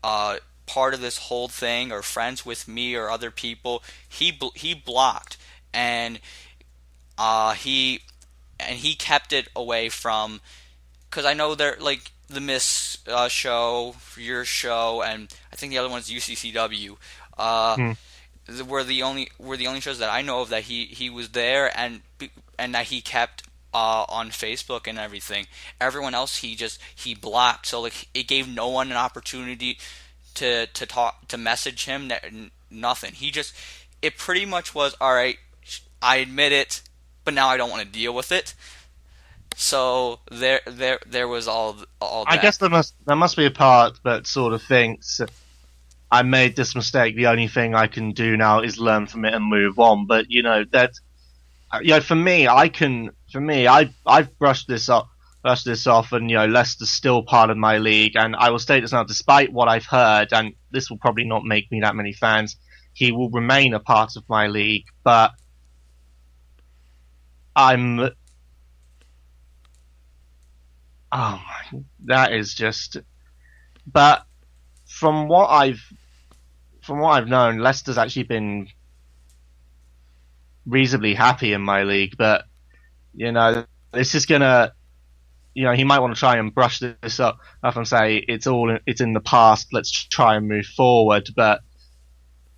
part of this whole thing or friends with me or other people, he blocked, and he kept it away from, because I know they're like the Miss show, your show, and I think the other one's UCCW. Were the only shows that I know of that he was there and that he kept on Facebook and everything. Everyone else he blocked, so like it gave no one an opportunity to talk, to message him. Nothing. It pretty much was, all right, I admit it, but now I don't want to deal with it. So there was all that. I guess there must be a part that sort of thinks, I made this mistake. The only thing I can do now is learn from it and move on. But you know that, for me, I've brushed this off, and you know, Leicester's still part of my league, and I will state this now, despite what I've heard, and this will probably not make me that many fans. He will remain a part of my league, but that is just. But from what I've known, Leicester's actually been reasonably happy in my league. But you know, this is gonna, you know, he might want to try and brush this up and say it's in the past. Let's try and move forward. But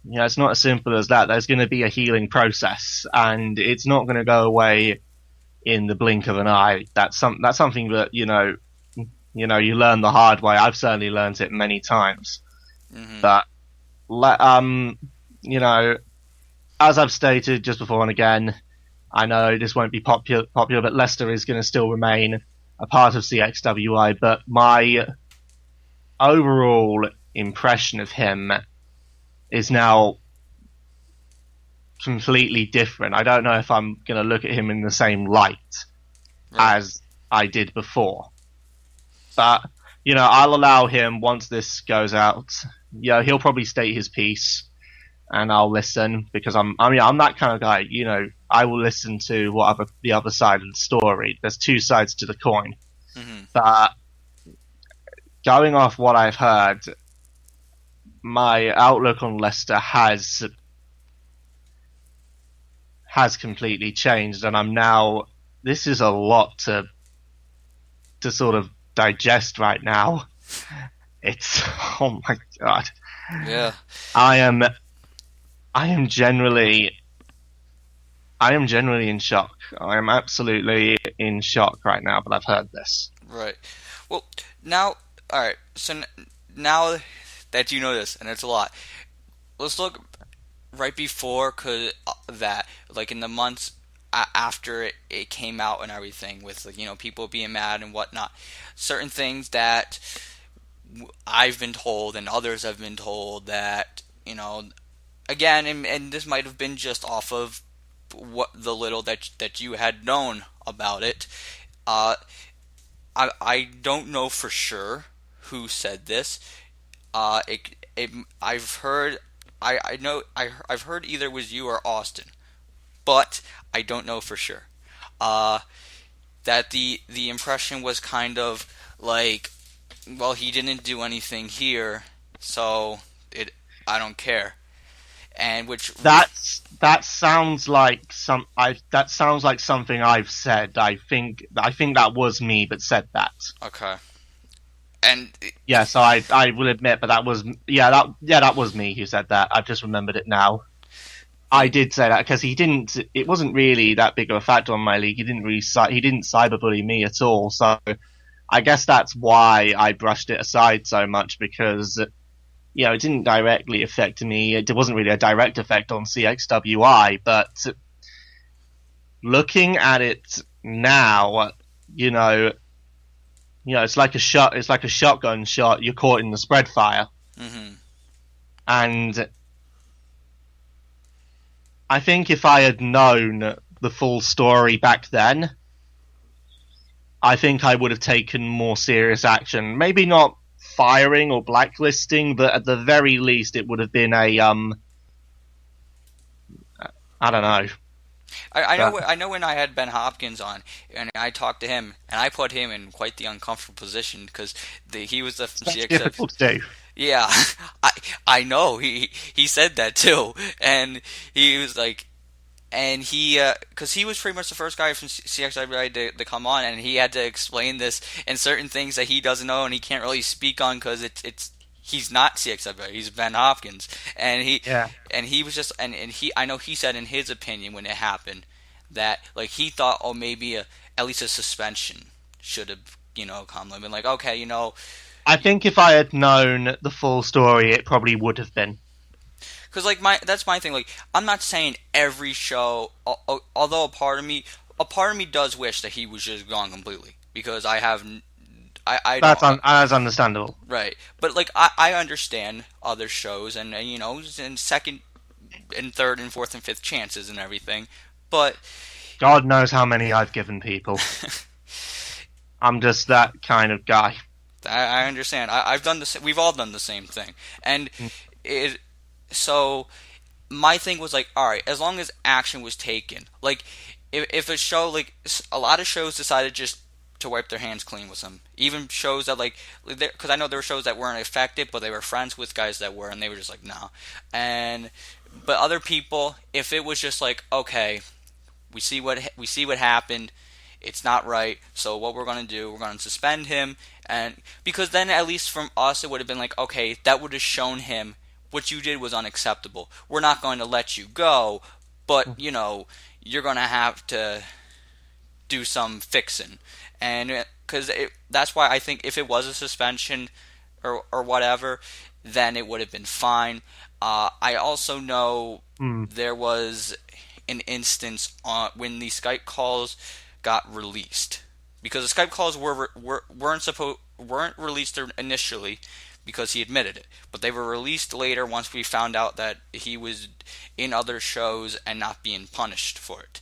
you know, it's not as simple as that. There's going to be a healing process, and it's not going to go away in the blink of an eye. That's something that you learn the hard way. I've certainly learned it many times. Mm-hmm. But you know, as I've stated just before and again, I know this won't be popular, but Lester is going to still remain a part of CXWI. But my overall impression of him is now completely different. I don't know if I'm going to look at him in the same light as I did before. But, I'll allow him, once this goes out, he'll probably state his piece, and I'll listen, because I'm that kind of guy. I will listen to the other side of the story. There's two sides to the coin. Mm-hmm. But going off what I've heard, my outlook on Lester has completely changed, and I'm now. This is a lot to sort of digest right now. It's oh my god. Yeah. I am generally in shock. I am absolutely in shock right now, but I've heard this. Right. Well, now, all right. So now that you know this, and it's a lot, let's look right before that, like in the months after it came out and everything, with people being mad and whatnot. Certain things that I've been told and others have been told that again, and this might have been just off of what the little that you had known about it. I don't know for sure who said this. I've heard. I've heard either it was you or Austin, but I don't know for sure. That the impression was kind of like, well, he didn't do anything here, so I don't care. And that sounds like that sounds like something I've said. I think that was me that said that. Okay. And yeah, so I will admit, but that was that was me who said that. I've just remembered it now. I did say that because it wasn't really that big of a factor on my league. He didn't cyberbully me at all. So I guess that's why I brushed it aside so much, because it didn't directly affect me. It wasn't really a direct effect on CXWI, but looking at it now, it's like a shot. It's like a shotgun shot. You're caught in the spread fire, mm-hmm. And I think if I had known the full story back then, I think I would have taken more serious action. Maybe not firing or blacklisting, but at the very least, it would have been a I don't know. I know when I had Ben Hopkins on, and I talked to him, and I put him in quite the uncomfortable position, because he was the CXF. Difficult to do. Yeah, I know. He said that too, and he was like, and he because he was pretty much the first guy from CXWI to come on, and he had to explain this and certain things that he doesn't know and he can't really speak on, because it's he's not CXWI, he's Ben Hopkins, and he was just and he I know he said in his opinion when it happened that like he thought maybe at least a suspension should have come, and been like, okay, I think if I had known the full story, it probably would have been. Because that's my thing. Like, I'm not saying every show, although a part of me does wish that he was just gone completely, because that's understandable, right? But like, I understand other shows and and second and third and fourth and fifth chances and everything, but God knows how many I've given people. I'm just that kind of guy. I understand. I've done this. We've all done the same thing, and So my thing was like, all right, as long as action was taken, like if a show, like a lot of shows decided just to wipe their hands clean with them, even shows that because I know there were shows that weren't affected, but they were friends with guys that were, and they were just like, no. But other people, if it was just like, okay, we see what happened. It's not right. So what we're going to do, we're going to suspend him, and because then at least from us it would have been like, okay, that would have shown him what you did was unacceptable. We're not going to let you go, but you're going to have to do some fixing, and because that's why I think if it was a suspension or whatever, then it would have been fine. I also know there was an instance when the Skype calls got released, because the Skype calls weren't released initially because he admitted it, but they were released later once we found out that he was in other shows and not being punished for it.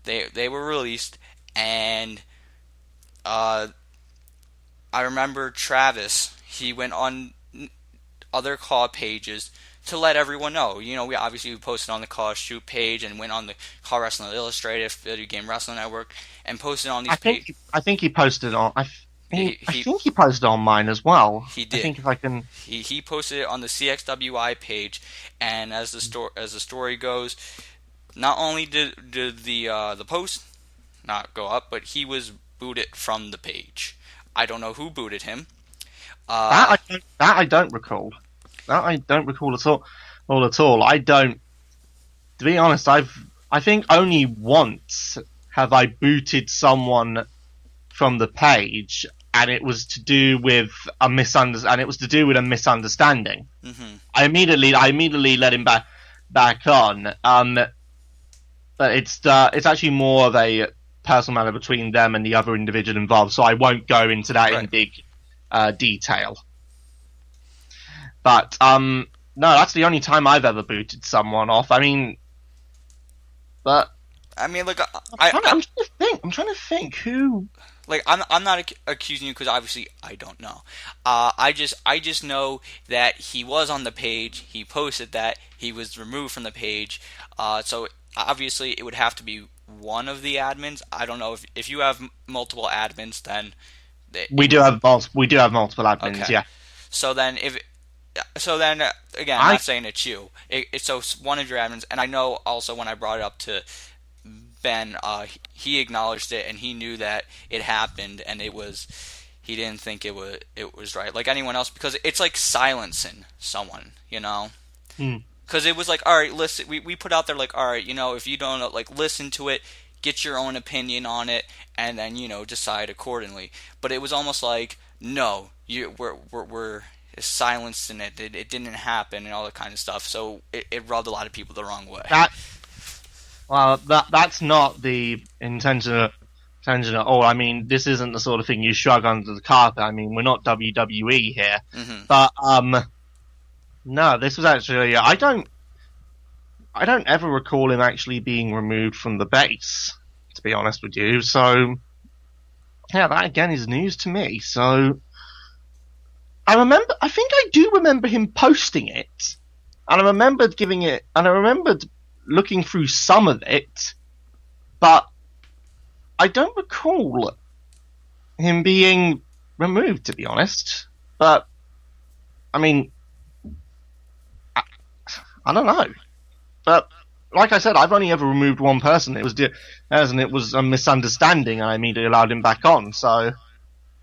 They were released, and I remember Travis. He went on other call pages to let everyone know. We obviously posted on the Call Shoot page and went on the Call Wrestling Illustrated, Video Game Wrestling Network, and posted on these pages. I think he posted on. I think he posted on mine as well. He did. I think if I can. He posted it on the CXWI page, and as the story goes, not only did the post not go up, but he was booted from the page. I don't know who booted him. That I don't recall. That I don't recall at all. I don't. To be honest, I think only once have I booted someone from the page, and it was to do with a misunderstanding. Mm-hmm. I immediately let him back on. But it's actually more of a personal matter between them and the other individual involved, so I won't go into that in big detail. But no, that's the only time I've ever booted someone off. I mean, look, I'm trying to think who. Like, I'm not accusing you, because obviously I don't know. I just know that he was on the page. He posted that he was removed from the page. So obviously it would have to be one of the admins. I don't know if you have multiple admins, then we do have multiple admins. Okay. Yeah. So then again, I'm not saying it's you. So one of your admins, and I know also when I brought it up to Ben, he acknowledged it, and he knew that it happened, and he didn't think it was right, like anyone else, because it's like silencing someone, because it was like, all right, listen, we put out there like, all right, if you don't listen to it, get your own opinion on it, and then decide accordingly. But it was almost like, no, we're silencing it. It didn't happen and all that kind of stuff. So it rubbed a lot of people the wrong way. That's not the intention at all. I mean, this isn't the sort of thing you shrug under the carpet. I mean, we're not WWE here. Mm-hmm. But no, this was actually I don't ever recall him actually being removed from the base, to be honest with you. So yeah, that again is news to me. So I think I do remember him posting it, and I remembered giving it, and I remembered looking through some of it, but I don't recall him being removed, to be honest. But I mean, I don't know. But like I said, I've only ever removed one person. It was a misunderstanding, and I immediately allowed him back on. So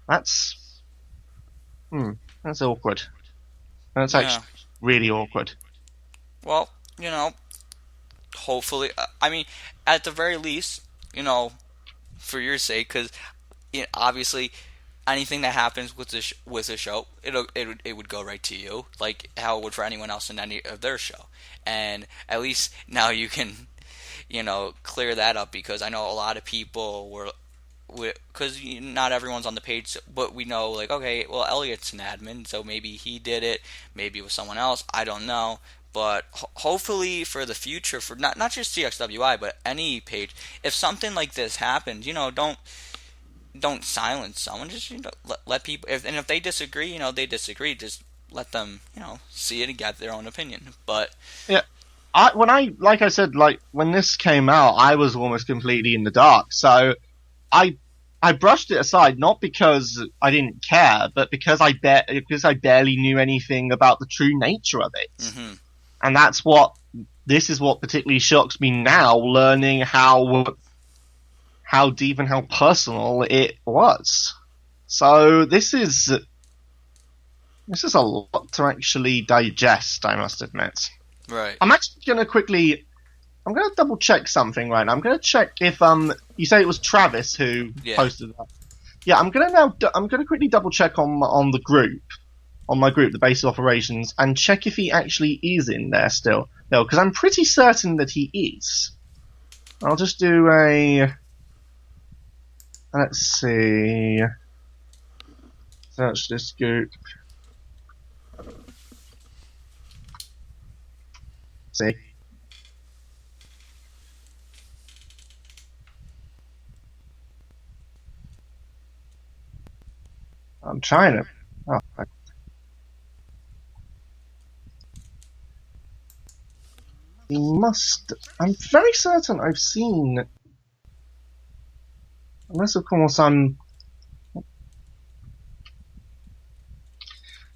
that's awkward. That's actually really awkward. Well, hopefully, I mean, at the very least, for your sake, because obviously anything that happens with a show, it would go right to you, like how it would for anyone else in any of their show. And at least now you can, clear that up, because I know a lot of people were, because not everyone's on the page, but we know, like, okay, well, Elliot's an admin, so maybe he did it, maybe it was someone else, I don't know. But hopefully for the future, for not just CXWI, but any page, if something like this happens, don't silence someone. Just let people. If they disagree, they disagree. Just let them, see it and get their own opinion. But yeah, like I said, when this came out, I was almost completely in the dark. So I brushed it aside, not because I didn't care, but because I barely knew anything about the true nature of it. Mm-hmm. And this is what particularly shocks me now, learning how deep and how personal it was. So this is a lot to actually digest, I must admit. Right. I'm actually going to quickly I'm gonna double check something right now. I'm gonna check if you say it was Travis who Yeah. posted that. Yeah, I'm gonna quickly double check on the group, on my group, the base of operations, and check if he actually is in there still. No, because I'm pretty certain that he is. I'll just do a. Let's see. Search this group. See. I'm trying to. Oh, he must. I'm very certain I've seen. Unless, of course, I'm.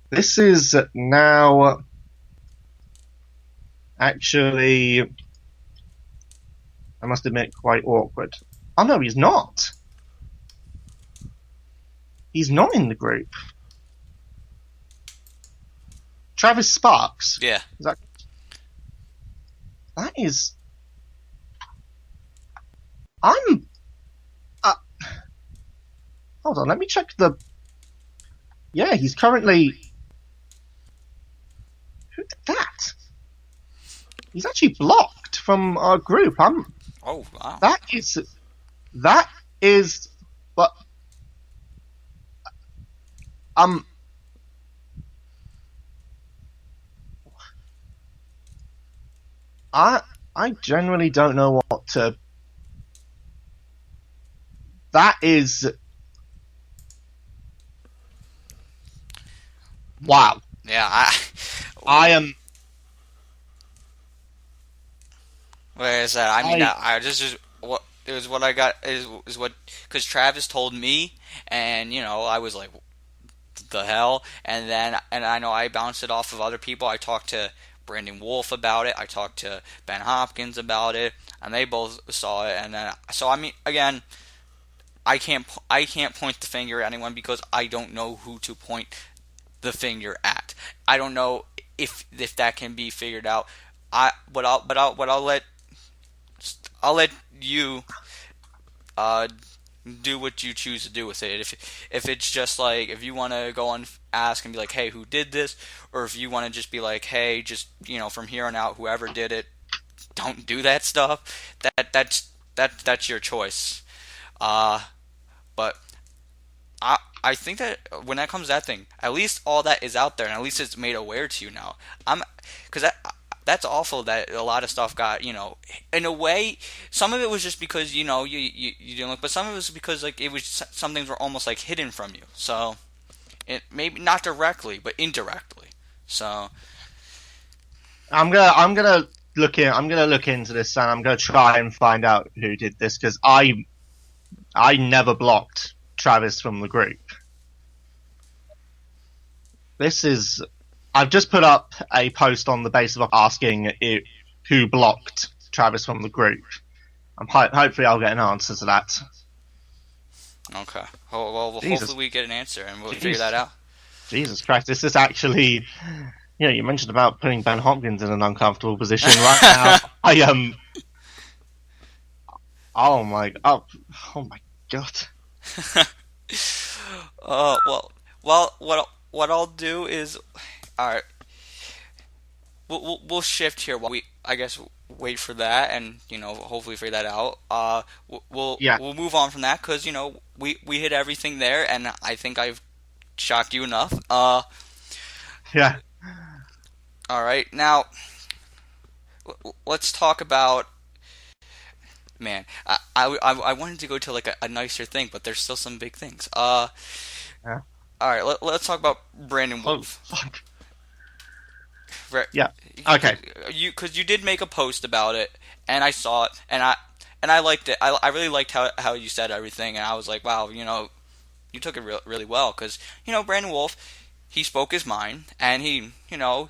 This is now actually, I must admit, quite awkward. Oh no, he's not. He's not in the group. Travis Sparks. Yeah. That is. I'm. Hold on, let me check the. Yeah, he's currently. Who did that? He's actually blocked from our group. Oh wow. That is. But. I generally don't know what to. That is. Wow. Yeah. I am. Where is that? I mean, I just what it was what I got is what because Travis told me, and I was like, the hell, and I know I bounced it off of other people. I talked to Brandon Wolf about it. I talked to Ben Hopkins about it, and they both saw it. And then so I mean, again, I can't point the finger at anyone because I don't know who to point the finger at. I don't know if that can be figured out. I'll let you do what you choose to do with it. If it's just like if you want to go and ask and be like, hey, who did this, or if you want to just be like, hey, just from here on out, whoever did it, don't do that stuff. That's your choice. But I think that when that comes to that thing, at least all that is out there, and at least it's made aware to you now. Because that's awful that a lot of stuff got, in a way, some of it was just because, you didn't look, but some of it was because, like, it was, some things were almost, like, hidden from you. So, it maybe not directly, but indirectly. So. I'm gonna look into this, and I'm gonna try and find out who did this, because I never blocked Travis from the group. I've just put up a post on the basis of asking who blocked Travis from the group. Hopefully I'll get an answer to that. Okay. Well, hopefully we get an answer and we'll figure that out. Jesus Christ, this is actually... you mentioned about putting Ben Hopkins in an uncomfortable position. Right now, Oh my God. What I'll do is... Alright. We'll shift here while we, I guess, wait for that and, hopefully figure that out. We'll move on from that because, we hit everything there and I think I've shocked you enough. Yeah. Alright, now, let's talk about... Man, I wanted to go to, like, a nicer thing, but there's still some big things. Yeah. Alright, let's talk about Brandon Wolf. Oh, fuck. Right. Yeah. Okay. Because you did make a post about it, and I saw it, and I liked it. I really liked how you said everything, and I was like, wow, you took it really well. Because Brandon Wolf, he spoke his mind, and he, and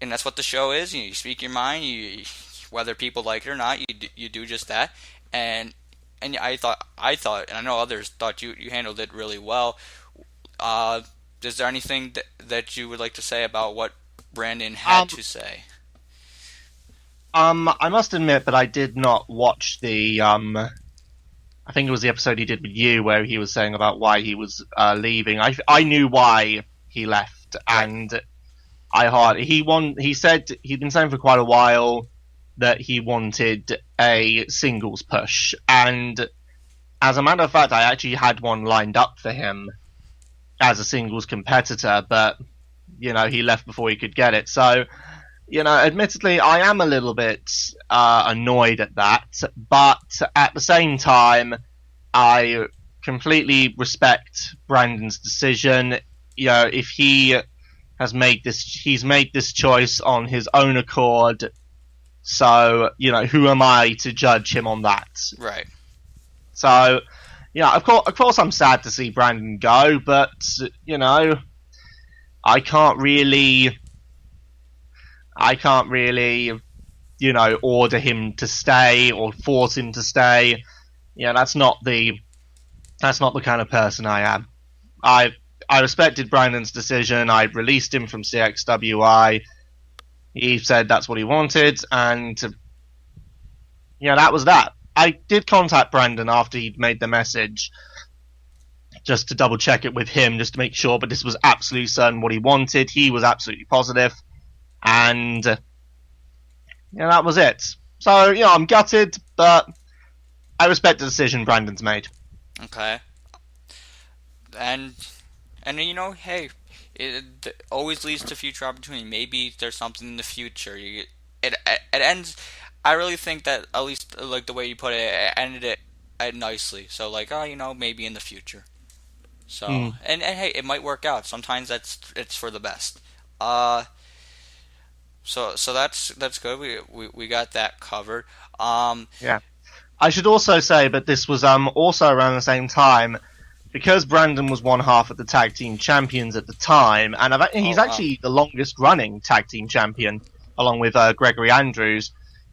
that's what the show is. You speak your mind. Whether people like it or not, you do just that. And I thought, and I know others thought you handled it really well. Is there anything that you would like to say about what Brandon had to say? I must admit that I did not watch the I think it was the episode he did with you where he was saying about why he was leaving. I knew why he left, and I heard he said he'd been saying for quite a while that he wanted a singles push, and as a matter of fact, I actually had one lined up for him as a singles competitor, but he left before he could get it. So, admittedly, I am a little bit annoyed at that, but at the same time, I completely respect Brandon's decision. If he has he's made this choice on his own accord. So, who am I to judge him on that? Right. So, of course I'm sad to see Brandon go, but, I can't really, order him to stay or force him to stay. That's not the kind of person I am. I respected Brandon's decision. I released him from CXWI. He said that's what he wanted, and that was that. I did contact Brandon after he'd made the message, just to double check it with him, just to make sure, but this was absolutely certain what he wanted. He was absolutely positive, and that was it. So, I'm gutted, but I respect the decision Brandon's made. Okay. And hey, it always leads to future opportunity. Maybe there's something in the future. It ends. I really think that, at least like the way you put it, it ended it nicely. So maybe in the future. So and hey, it might work out. Sometimes it's for the best. So that's good. We got that covered. Yeah. I should also say that this was also around the same time, because Brandon was one half of the tag team champions at the time, and he's actually the longest running tag team champion, along with Gregory Andrews.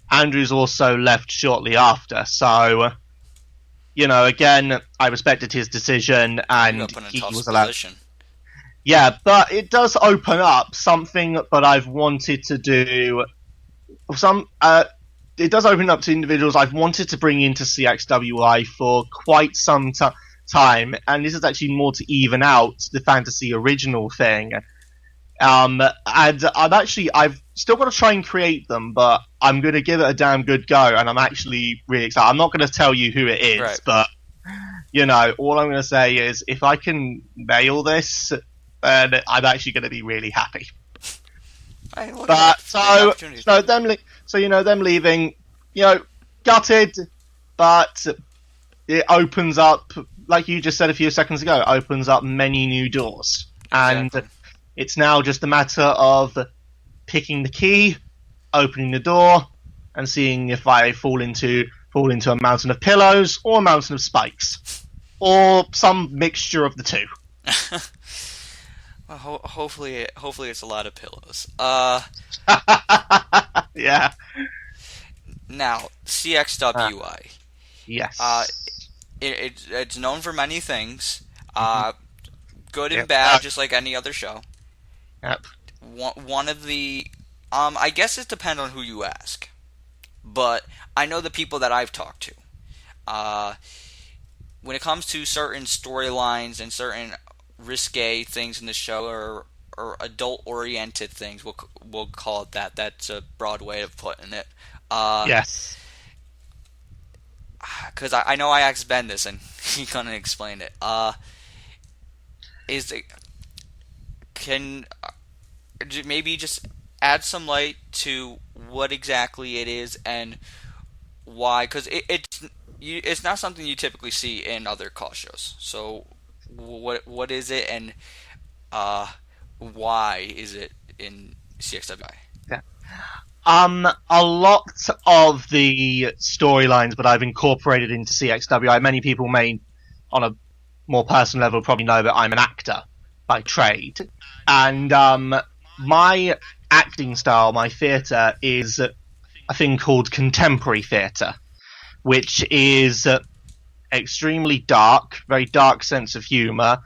Andrews also left shortly after, so again, I respected his decision, and he was allowed. Position. Yeah, but it does open up something that I've wanted to do. It does open up to individuals I've wanted to bring into CXWI for quite some time, and this is actually more to even out the fantasy original thing. And I've still got to try and create them, but I'm going to give it a damn good go, and I'm actually really excited. I'm not going to tell you who it is, right, but all I'm going to say is if I can nail this, then I'm actually going to be really happy. Hey, but them leaving, gutted, but it opens up, like you just said a few seconds ago, opens up many new doors. Exactly. And it's now just a matter of picking the key, opening the door, and seeing if I fall into a mountain of pillows or a mountain of spikes, or some mixture of the two. Well, hopefully it's a lot of pillows. Yeah. Now, CXWI. Yes. It's known for many things. Good and bad, just like any other show. Yep. One of the... I guess it depends on who you ask. But I know the people that I've talked to. When it comes to certain storylines and certain risque things in the show, or adult-oriented things, we'll call it that. That's a broad way of putting it. Yes. Because I know I asked Ben this, and he couldn't explain it. Can maybe just add some light to what exactly it is and why? Because it's not something you typically see in other call shows. So what is it, and why is it in CXWI? Yeah. A lot of the storylines that I've incorporated into CXWI, many people may, on a more personal level, probably know that I'm an actor by trade. And my acting style, my theatre, is a thing called contemporary theatre, which is extremely dark, very dark sense of humour,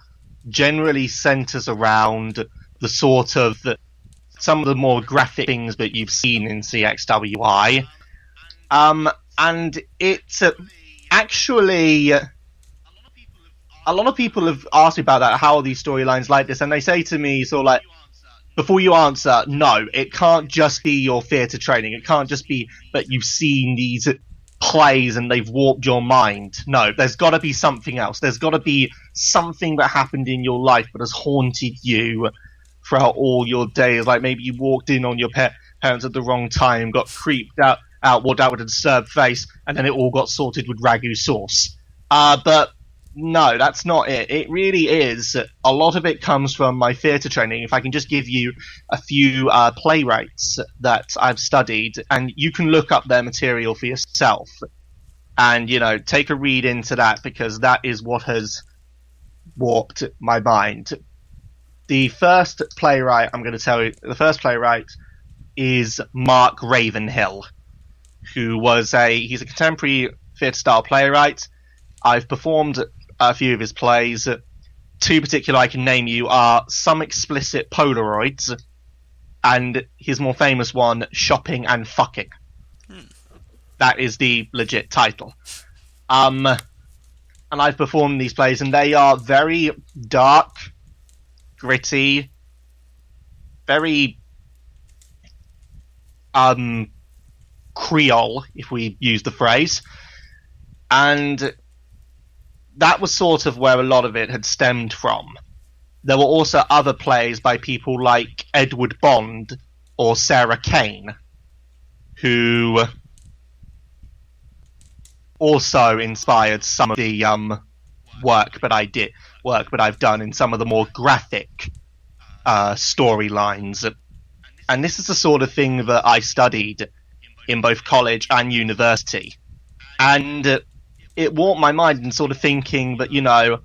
generally centres around the sort of some of the more graphic things that you've seen in CXWI. And it's actually, a lot of people have asked me about that. How are these storylines like this? And they say to me, sort of like, before you answer, no, it can't just be your theatre training. It can't just be that you've seen these plays and they've warped your mind. No, there's got to be something else. There's got to be something that happened in your life that has haunted you throughout all your days. Like maybe you walked in on your parents at the wrong time, got creeped out, walked out with a disturbed face, and then it all got sorted with ragu sauce. But no, that's not it. It really is. A lot of it comes from my theatre training. If I can just give you a few playwrights that I've studied, and you can look up their material for yourself, and, you know, take a read into that, because that is what has warped my mind. The first playwright I'm going to tell you, the first playwright is Mark Ravenhill, who he's a contemporary theatre style playwright. I've performed a few of his plays. Two particular I can name you are Some Explicit Polaroids, and his more famous one, Shopping and Fucking. That is the legit title. And I've performed these plays, and they are very dark, gritty, very Creole, if we use the phrase. And that was sort of where a lot of it had stemmed from. There were also other plays by people like Edward Bond or Sarah Kane, who also inspired some of the work that I've done in some of the more graphic storylines. And this is the sort of thing that I studied in both college and university. And it warped my mind in sort of thinking that, you know,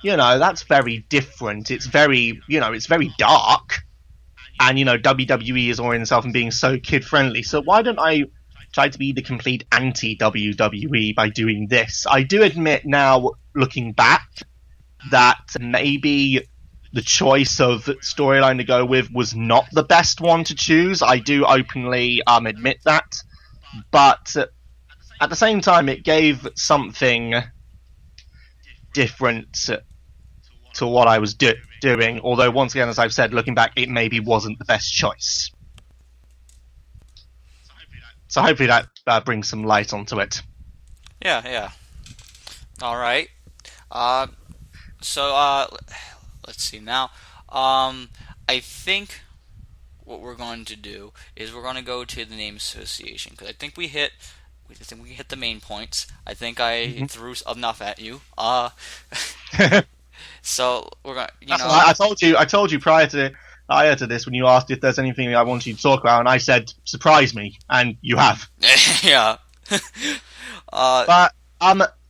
that's very different. It's very, it's very dark. And, WWE is orienting itself and being so kid-friendly. So why don't I try to be the complete anti-WWE by doing this? I do admit now, looking back, that maybe the choice of storyline to go with was not the best one to choose. I do openly admit that. But at the same time, it gave something different to what I was doing. Although, once again, as I've said, looking back, it maybe wasn't the best choice. So hopefully that brings some light onto it. Yeah. All right. So let's see now. I think what we're going to do is we're going to go to the name association, because I think we hit the main points. I think I threw enough at you. So we're going. I told you prior to this, when you asked if there's anything I wanted you to talk about, and I said surprise me, and you have. Yeah. But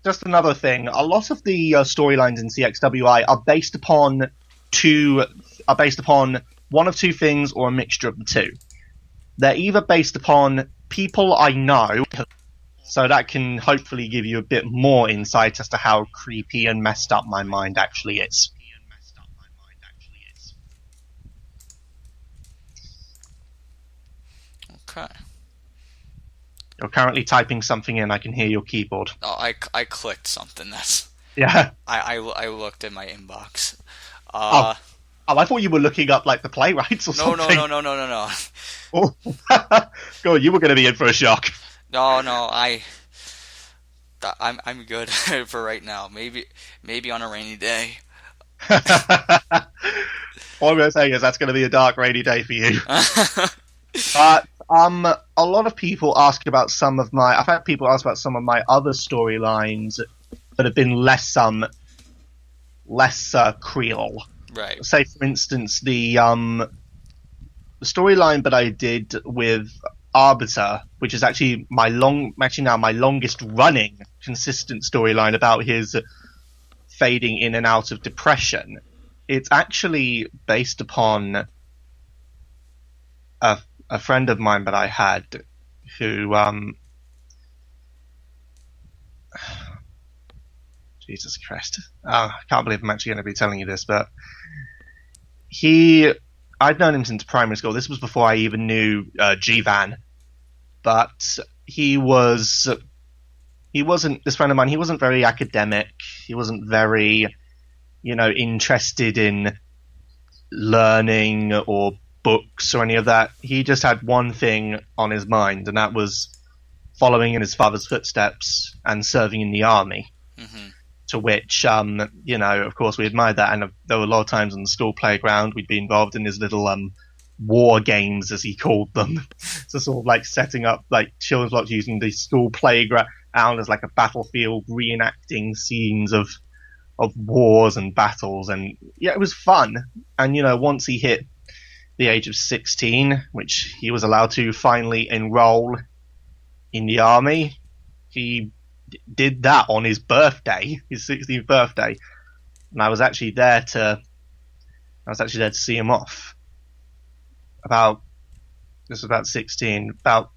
just another thing. A lot of the storylines in CXWI are based upon one of two things or a mixture of the two. They're either based upon people I know, so that can hopefully give you a bit more insight as to how creepy and messed up my mind actually is. Okay. You're currently typing something in. I can hear your keyboard. Oh, I clicked something. Yeah. I looked at my inbox. I thought you were looking up like the playwrights or something. No. Oh. God, you were going to be in for a shock. No, I'm good for right now. Maybe on a rainy day. All I'm going to say is that's going to be a dark, rainy day for you. But a lot of people ask about I've had people ask about some of my other storylines that have been less Creole. Right. Say, for instance, the storyline that I did with Arbiter, which is actually now my longest running consistent storyline about his fading in and out of depression. It's actually based upon a friend of mine that I had who Jesus Christ. I can't believe I'm actually going to be telling you this, but he I'd known him since primary school. This was before I even knew G-Van. But he wasn't, this friend of mine, he wasn't very academic. He wasn't very, interested in learning or books or any of that. He just had one thing on his mind, and that was following in his father's footsteps and serving in the army. Mm-hmm. To which, of course, we admired that, and there were a lot of times on the school playground we'd be involved in his little war games, as he called them. So sort of like setting up like children's blocks using the school playground as like a battlefield, reenacting scenes of wars and battles, and yeah, it was fun. And once he hit the age of 16, which he was allowed to finally enroll in the army, he did that on his birthday, his 16th birthday, and I was actually there to see him off. About 16, about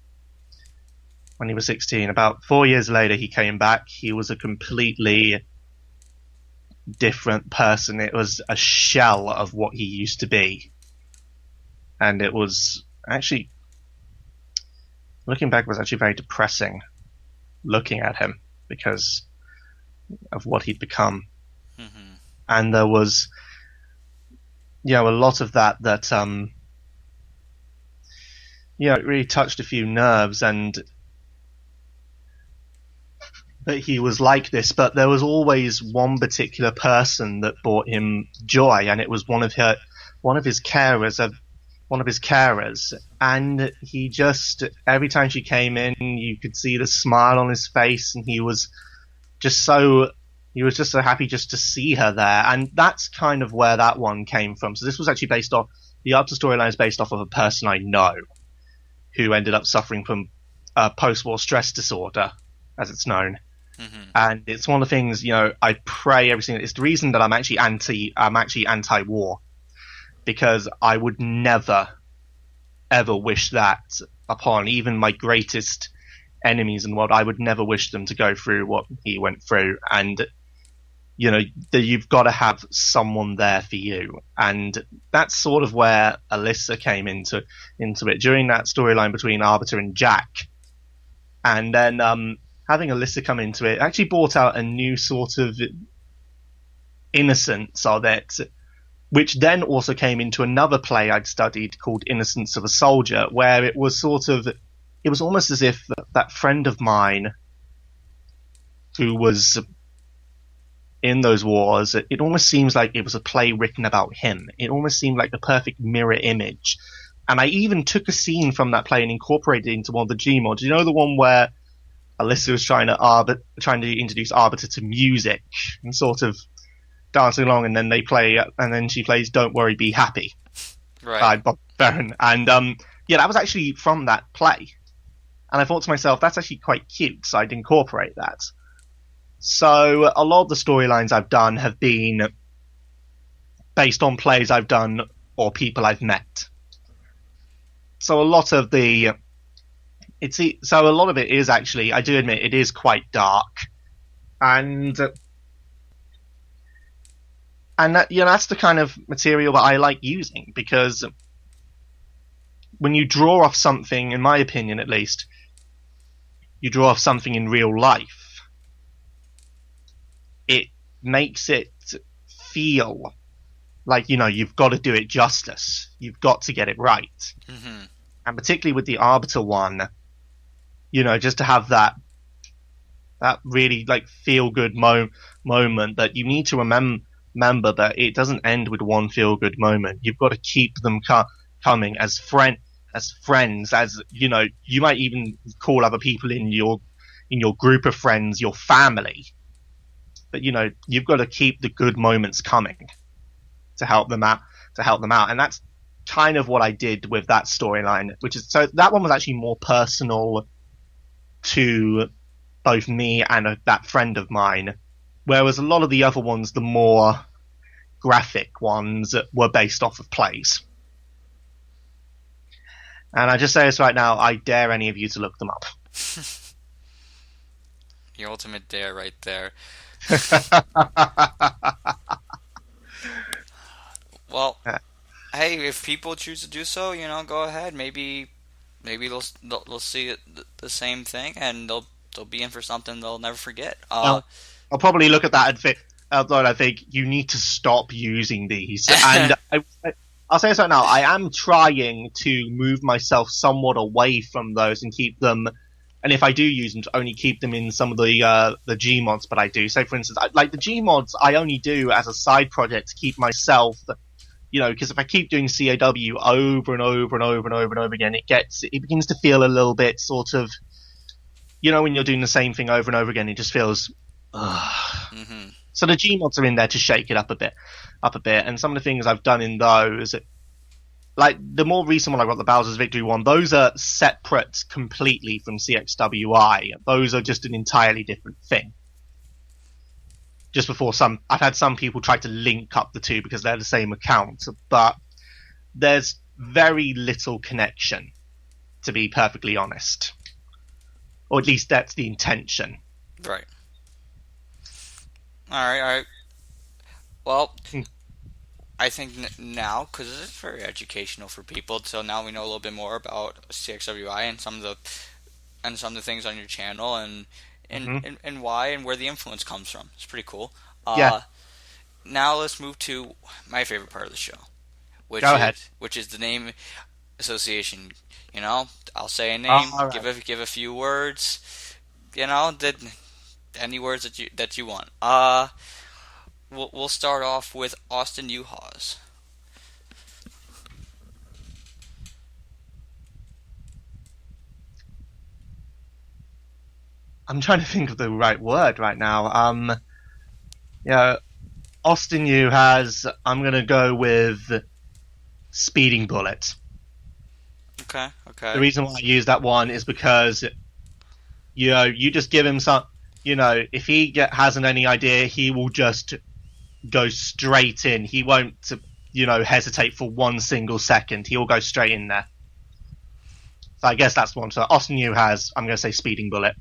when he was 16, about 4 years later, he came back. He was a completely different person. It was a shell of what he used to be, and it was actually, looking back, was actually very depressing looking at him because of what he'd become. Mm-hmm. And there was, a lot of that it really touched a few nerves, and that he was like this, but there was always one particular person that brought him joy, and it was one of his carers, and he just, every time she came in, you could see the smile on his face, and he was just so happy just to see her there. And that's kind of where that one came from. So this was actually the Arbiter storyline is based off of a person I know who ended up suffering from post-war stress disorder, as it's known. Mm-hmm. And it's one of the things, I pray every single, it's the reason that I'm actually anti-war, because I would never, ever wish that upon even my greatest enemies in the world. I would never wish them to go through what he went through. And, you've got to have someone there for you. And that's sort of where Alyssa came into it during that storyline between Arbiter and Jack. And then having Alyssa come into it actually brought out a new sort of innocence of it, which then also came into another play I'd studied called Innocence of a Soldier, where it was almost as if that friend of mine who was in those wars, it almost seems like it was a play written about him. It almost seemed like the perfect mirror image. And I even took a scene from that play and incorporated it into one of the Gmods. You know, the one where Alyssa was trying to introduce Arbiter to music and sort of dancing along, and then she plays "Don't Worry, Be Happy" right, by Bob Barron. And that was actually from that play. And I thought to myself, that's actually quite cute, so I'd incorporate that. So a lot of the storylines I've done have been based on plays I've done or people I've met. So a lot of it is actually, I do admit, it is quite dark, and that, that's the kind of material that I like using, because when you draw off something, in my opinion at least, you draw off something in real life, it makes it feel like, you've got to do it justice. You've got to get it right. Mm-hmm. And particularly with the Arbiter one, just to have that really like feel good moment, that you need to remember that it doesn't end with one feel good moment. You've got to keep them coming as friends, as you might even call other people in your group of friends your family. But you've got to keep the good moments coming to help them out. And that's kind of what I did with that storyline, so that one was actually more personal to both me and that friend of mine, whereas a lot of the other ones, the more graphic ones, were based off of plays. And I just say this right now, I dare any of you to look them up. The ultimate dare right there. Well, hey, if people choose to do so, go ahead. Maybe they'll see it, the same thing, and they'll be in for something they'll never forget. I'll probably look at that and think, Lord, I think you need to stop using these. And I'll say so now. I am trying to move myself somewhat away from those and keep them. And if I do use them, to only keep them in some of the G mods. But I do. Say, for instance, like the G mods, I only do as a side project to keep myself. Because if I keep doing CAW over and over and over and over and over again, it begins to feel a little bit sort of, when you're doing the same thing over and over again, it just feels. Mm-hmm. So the G mods are in there to shake it up a bit, and some of the things I've done in those, like the more recent one I got, the Bowser's Victory one, those are separate completely from CXWI. Those are just an entirely different thing. Just before I've had some people try to link up the two because they're the same account, but there's very little connection, to be perfectly honest. Or at least that's the intention. Right. All right. Well, I think now, because it's very educational for people, so now we know a little bit more about CXWI and some of the things on your channel and why and where the influence comes from. It's pretty cool. Yeah. Now let's move to my favorite part of the show, Go ahead. Which is the name association. I'll say a name, right. give a few words. Any words that you want. We'll start off with Austin U. Hawes. I'm trying to think of the right word right now. Austin U has. I'm gonna go with speeding bullet. Okay. The reason why I use that one is because you just give him some. If he hasn't any idea, he will just go straight in. He won't, hesitate for 1 single second. He will go straight in there. So I guess that's one. So Austin U has. I'm gonna say speeding bullet.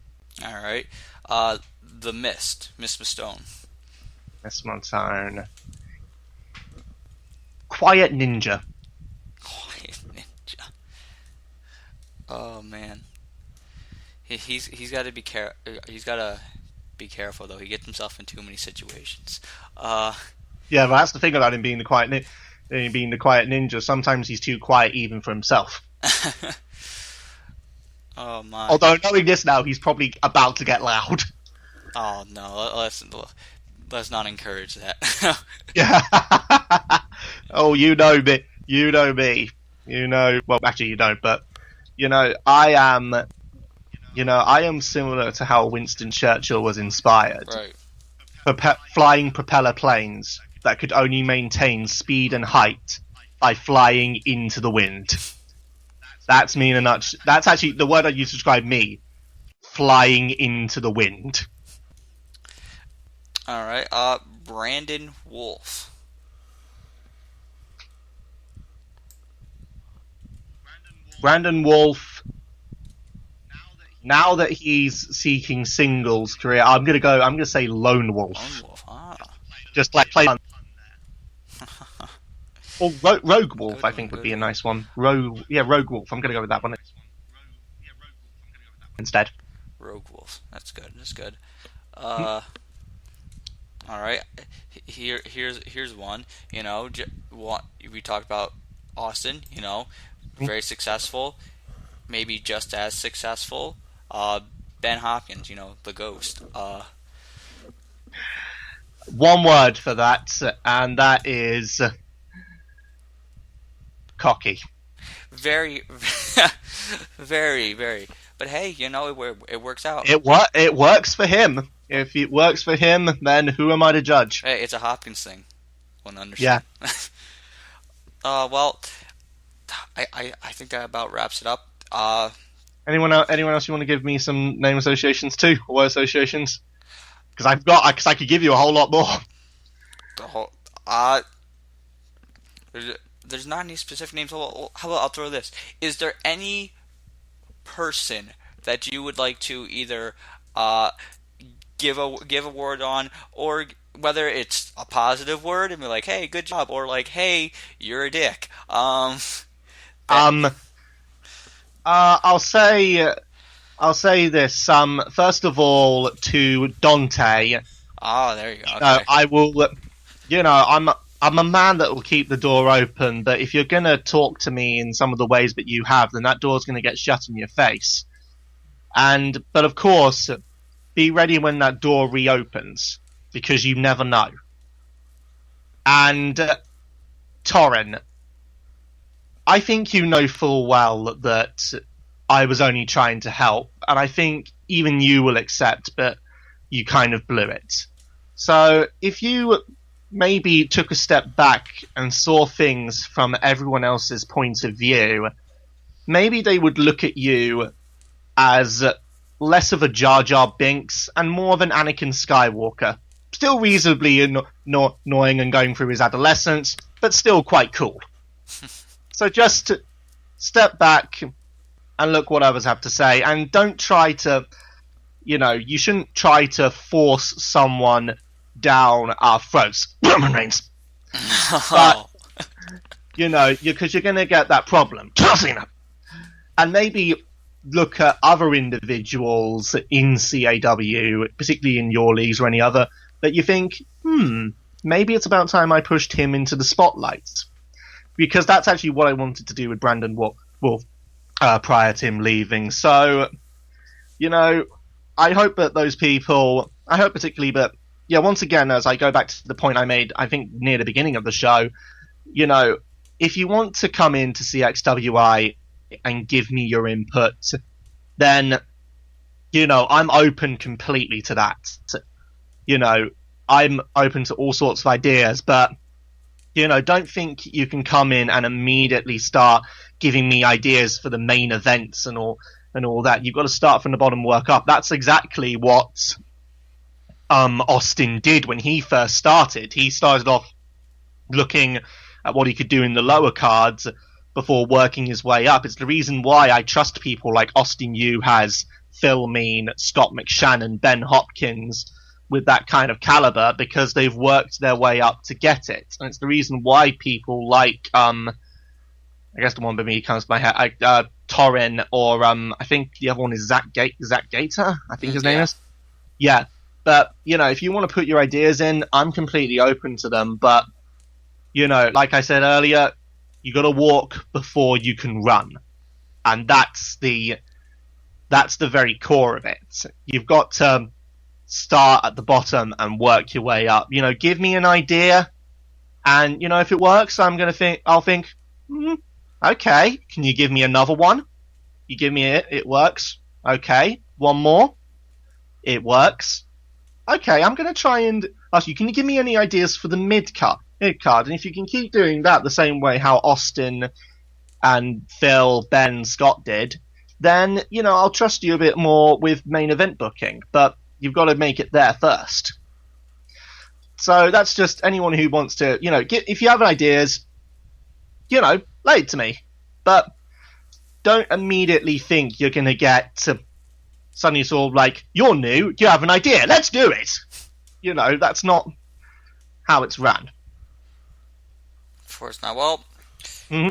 All right. The Mist, Miss Mistone. Miss Montone. Quiet Ninja. Quiet Ninja. Oh man. He's got to be He's got to be careful though. He gets himself in too many situations. Yeah, but that's the thing about him being the quiet ninja. Sometimes he's too quiet even for himself. Oh my. Although knowing this now, he's probably about to get loud. Oh no, let's not encourage that. Yeah. Oh, you know me. Well, actually, you don't. But I am. I am similar to how Winston Churchill was inspired. Right. Flying propeller planes that could only maintain speed and height by flying into the wind. That's me in a nutshell. That's actually the word I use to describe me. Flying into the wind. All right. Brandon Wolf. Brandon Wolf. Now that he's seeking singles career, I'm gonna say Lone Wolf. Lone Wolf. Just like play. Or Rogue Wolf, I think would be a nice one. Rogue Wolf. I'm gonna go with that one instead. Rogue Wolf. That's good. All right. Here's one. We talked about Austin. Very successful. Maybe just as successful. Ben Hopkins. The Ghost. One word for that, and that is cocky. Very, very, very. But hey, it works out. It works for him. If it works for him, then who am I to judge? Hey, it's a Hopkins thing. One understand. Yeah. Well, I think that about wraps it up. Anyone else you want to give me some name associations too, or word associations? Because I could give you a whole lot more. There's not any specific names. How about I'll throw this? Is there any person that you would like to either give a word on, or whether it's a positive word and be like, "Hey, good job," or like, "Hey, you're a dick." That. Um, I'll say this. First of all, to Dante, Oh, there you go. no, Okay. I will. I'm a man that will keep the door open, but if you're gonna talk to me in some of the ways that you have, then that door's gonna get shut in your face. But of course, be ready when that door reopens, because you never know. And Torrin, I think you know full well that I was only trying to help, and I think even you will accept that you kind of blew it. So if you maybe took a step back and saw things from everyone else's point of view, maybe they would look at you as less of a Jar Jar Binks and more of an Anakin Skywalker. Still reasonably annoying and going through his adolescence, but still quite cool. So just step back and look what others have to say, and don't try to, you shouldn't try to force someone down our throats. Roman Reigns. But, because you're going to get that problem. And maybe look at other individuals in CAW, particularly in your leagues or any other, that you think, maybe it's about time I pushed him into the spotlight. Because that's actually what I wanted to do with Brandon Wolf prior to him leaving. So, I hope that those people, I hope particularly that, once again, as I go back to the point I made, I think near the beginning of the show, if you want to come into CXWI and give me your input, then, I'm open completely to that. I'm open to all sorts of ideas, but, don't think you can come in and immediately start giving me ideas for the main events and all that. You've got to start from the bottom, work up. That's exactly what Austin did when he first started. He started off looking at what he could do in the lower cards before working his way up. It's the reason why I trust people like Austin Yu has, Phil Mean, Scott McShannon, Ben Hopkins, with that kind of caliber, because they've worked their way up to get it. And it's the reason why people like, I guess the one by me comes to my head, Torrin, or I think the other one is Zach Gator, I think his name is. Yeah, but, if you want to put your ideas in, I'm completely open to them, but, like I said earlier, you got to walk before you can run. And that's the very core of it. You've got to start at the bottom and work your way up. Give me an idea, and if it works, I'll think, okay, can you give me another one? You give me it works. Okay, one more, it works. Okay, I'm going to try and ask you, can you give me any ideas for the mid card? And if you can keep doing that the same way how Austin and Phil, Ben, Scott did, then, I'll trust you a bit more with main event booking. But you've got to make it there first. So that's just anyone who wants to, if you have ideas, lay it to me. But don't immediately think you're going to get suddenly sort of like, you're new, you have an idea, let's do it. That's not how it's run. Of course not. Well,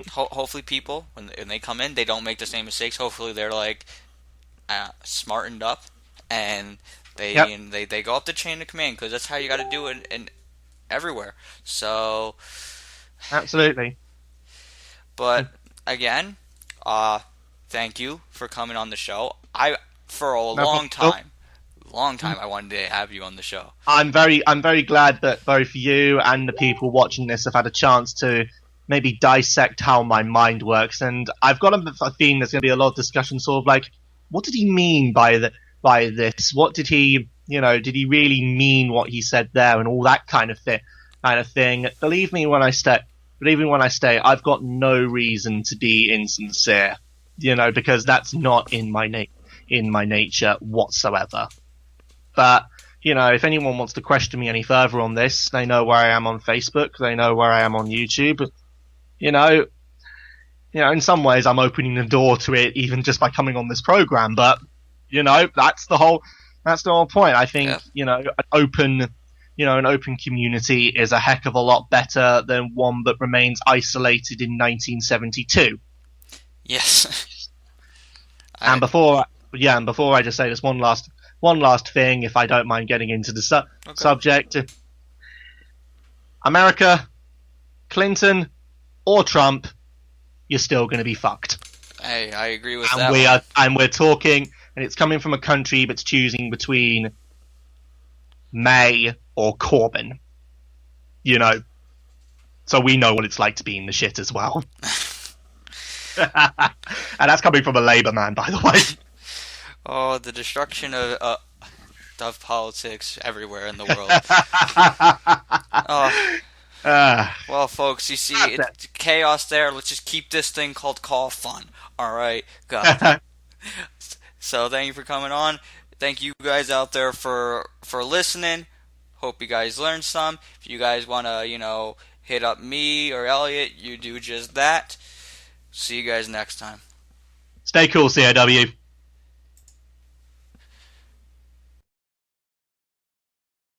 hopefully people, when they come in, they don't make the same mistakes. Hopefully they're like smartened up, and they go up the chain of command, because that's how you got to do it in everywhere. So absolutely. But again, thank you for coming on the show. For a long time, I wanted to have you on the show. I'm very glad that both you and the people watching this have had a chance to maybe dissect how my mind works. And I've got a feeling there's going to be a lot of discussion, sort of like, what did he mean by this? What did he, did he really mean what he said there, and all that kind of thing. Believe me when I say, I've got no reason to be insincere, because that's not in my nature whatsoever. But, if anyone wants to question me any further on this, they know where I am on Facebook, they know where I am on YouTube. In some ways I'm opening the door to it even just by coming on this program, but, that's the whole point. I think, an open an open community is a heck of a lot better than one that remains isolated in 1972. Yes. And before I just say this one last thing, if I don't mind getting into the subject, America, Clinton, or Trump, you're still going to be fucked. Hey, I agree with and that. We're talking, and it's coming from a country that's choosing between May or Corbyn. So we know what it's like to be in the shit as well. And that's coming from a Labour man, by the way. Oh, the destruction of politics everywhere in the world. Well, folks, you see, it's chaos there. Let's just keep this thing called Call fun. All right, God. So thank you for coming on. Thank you guys out there for listening. Hope you guys learned some. If you guys want to, hit up me or Elliot, you do just that. See you guys next time. Stay cool, CIW.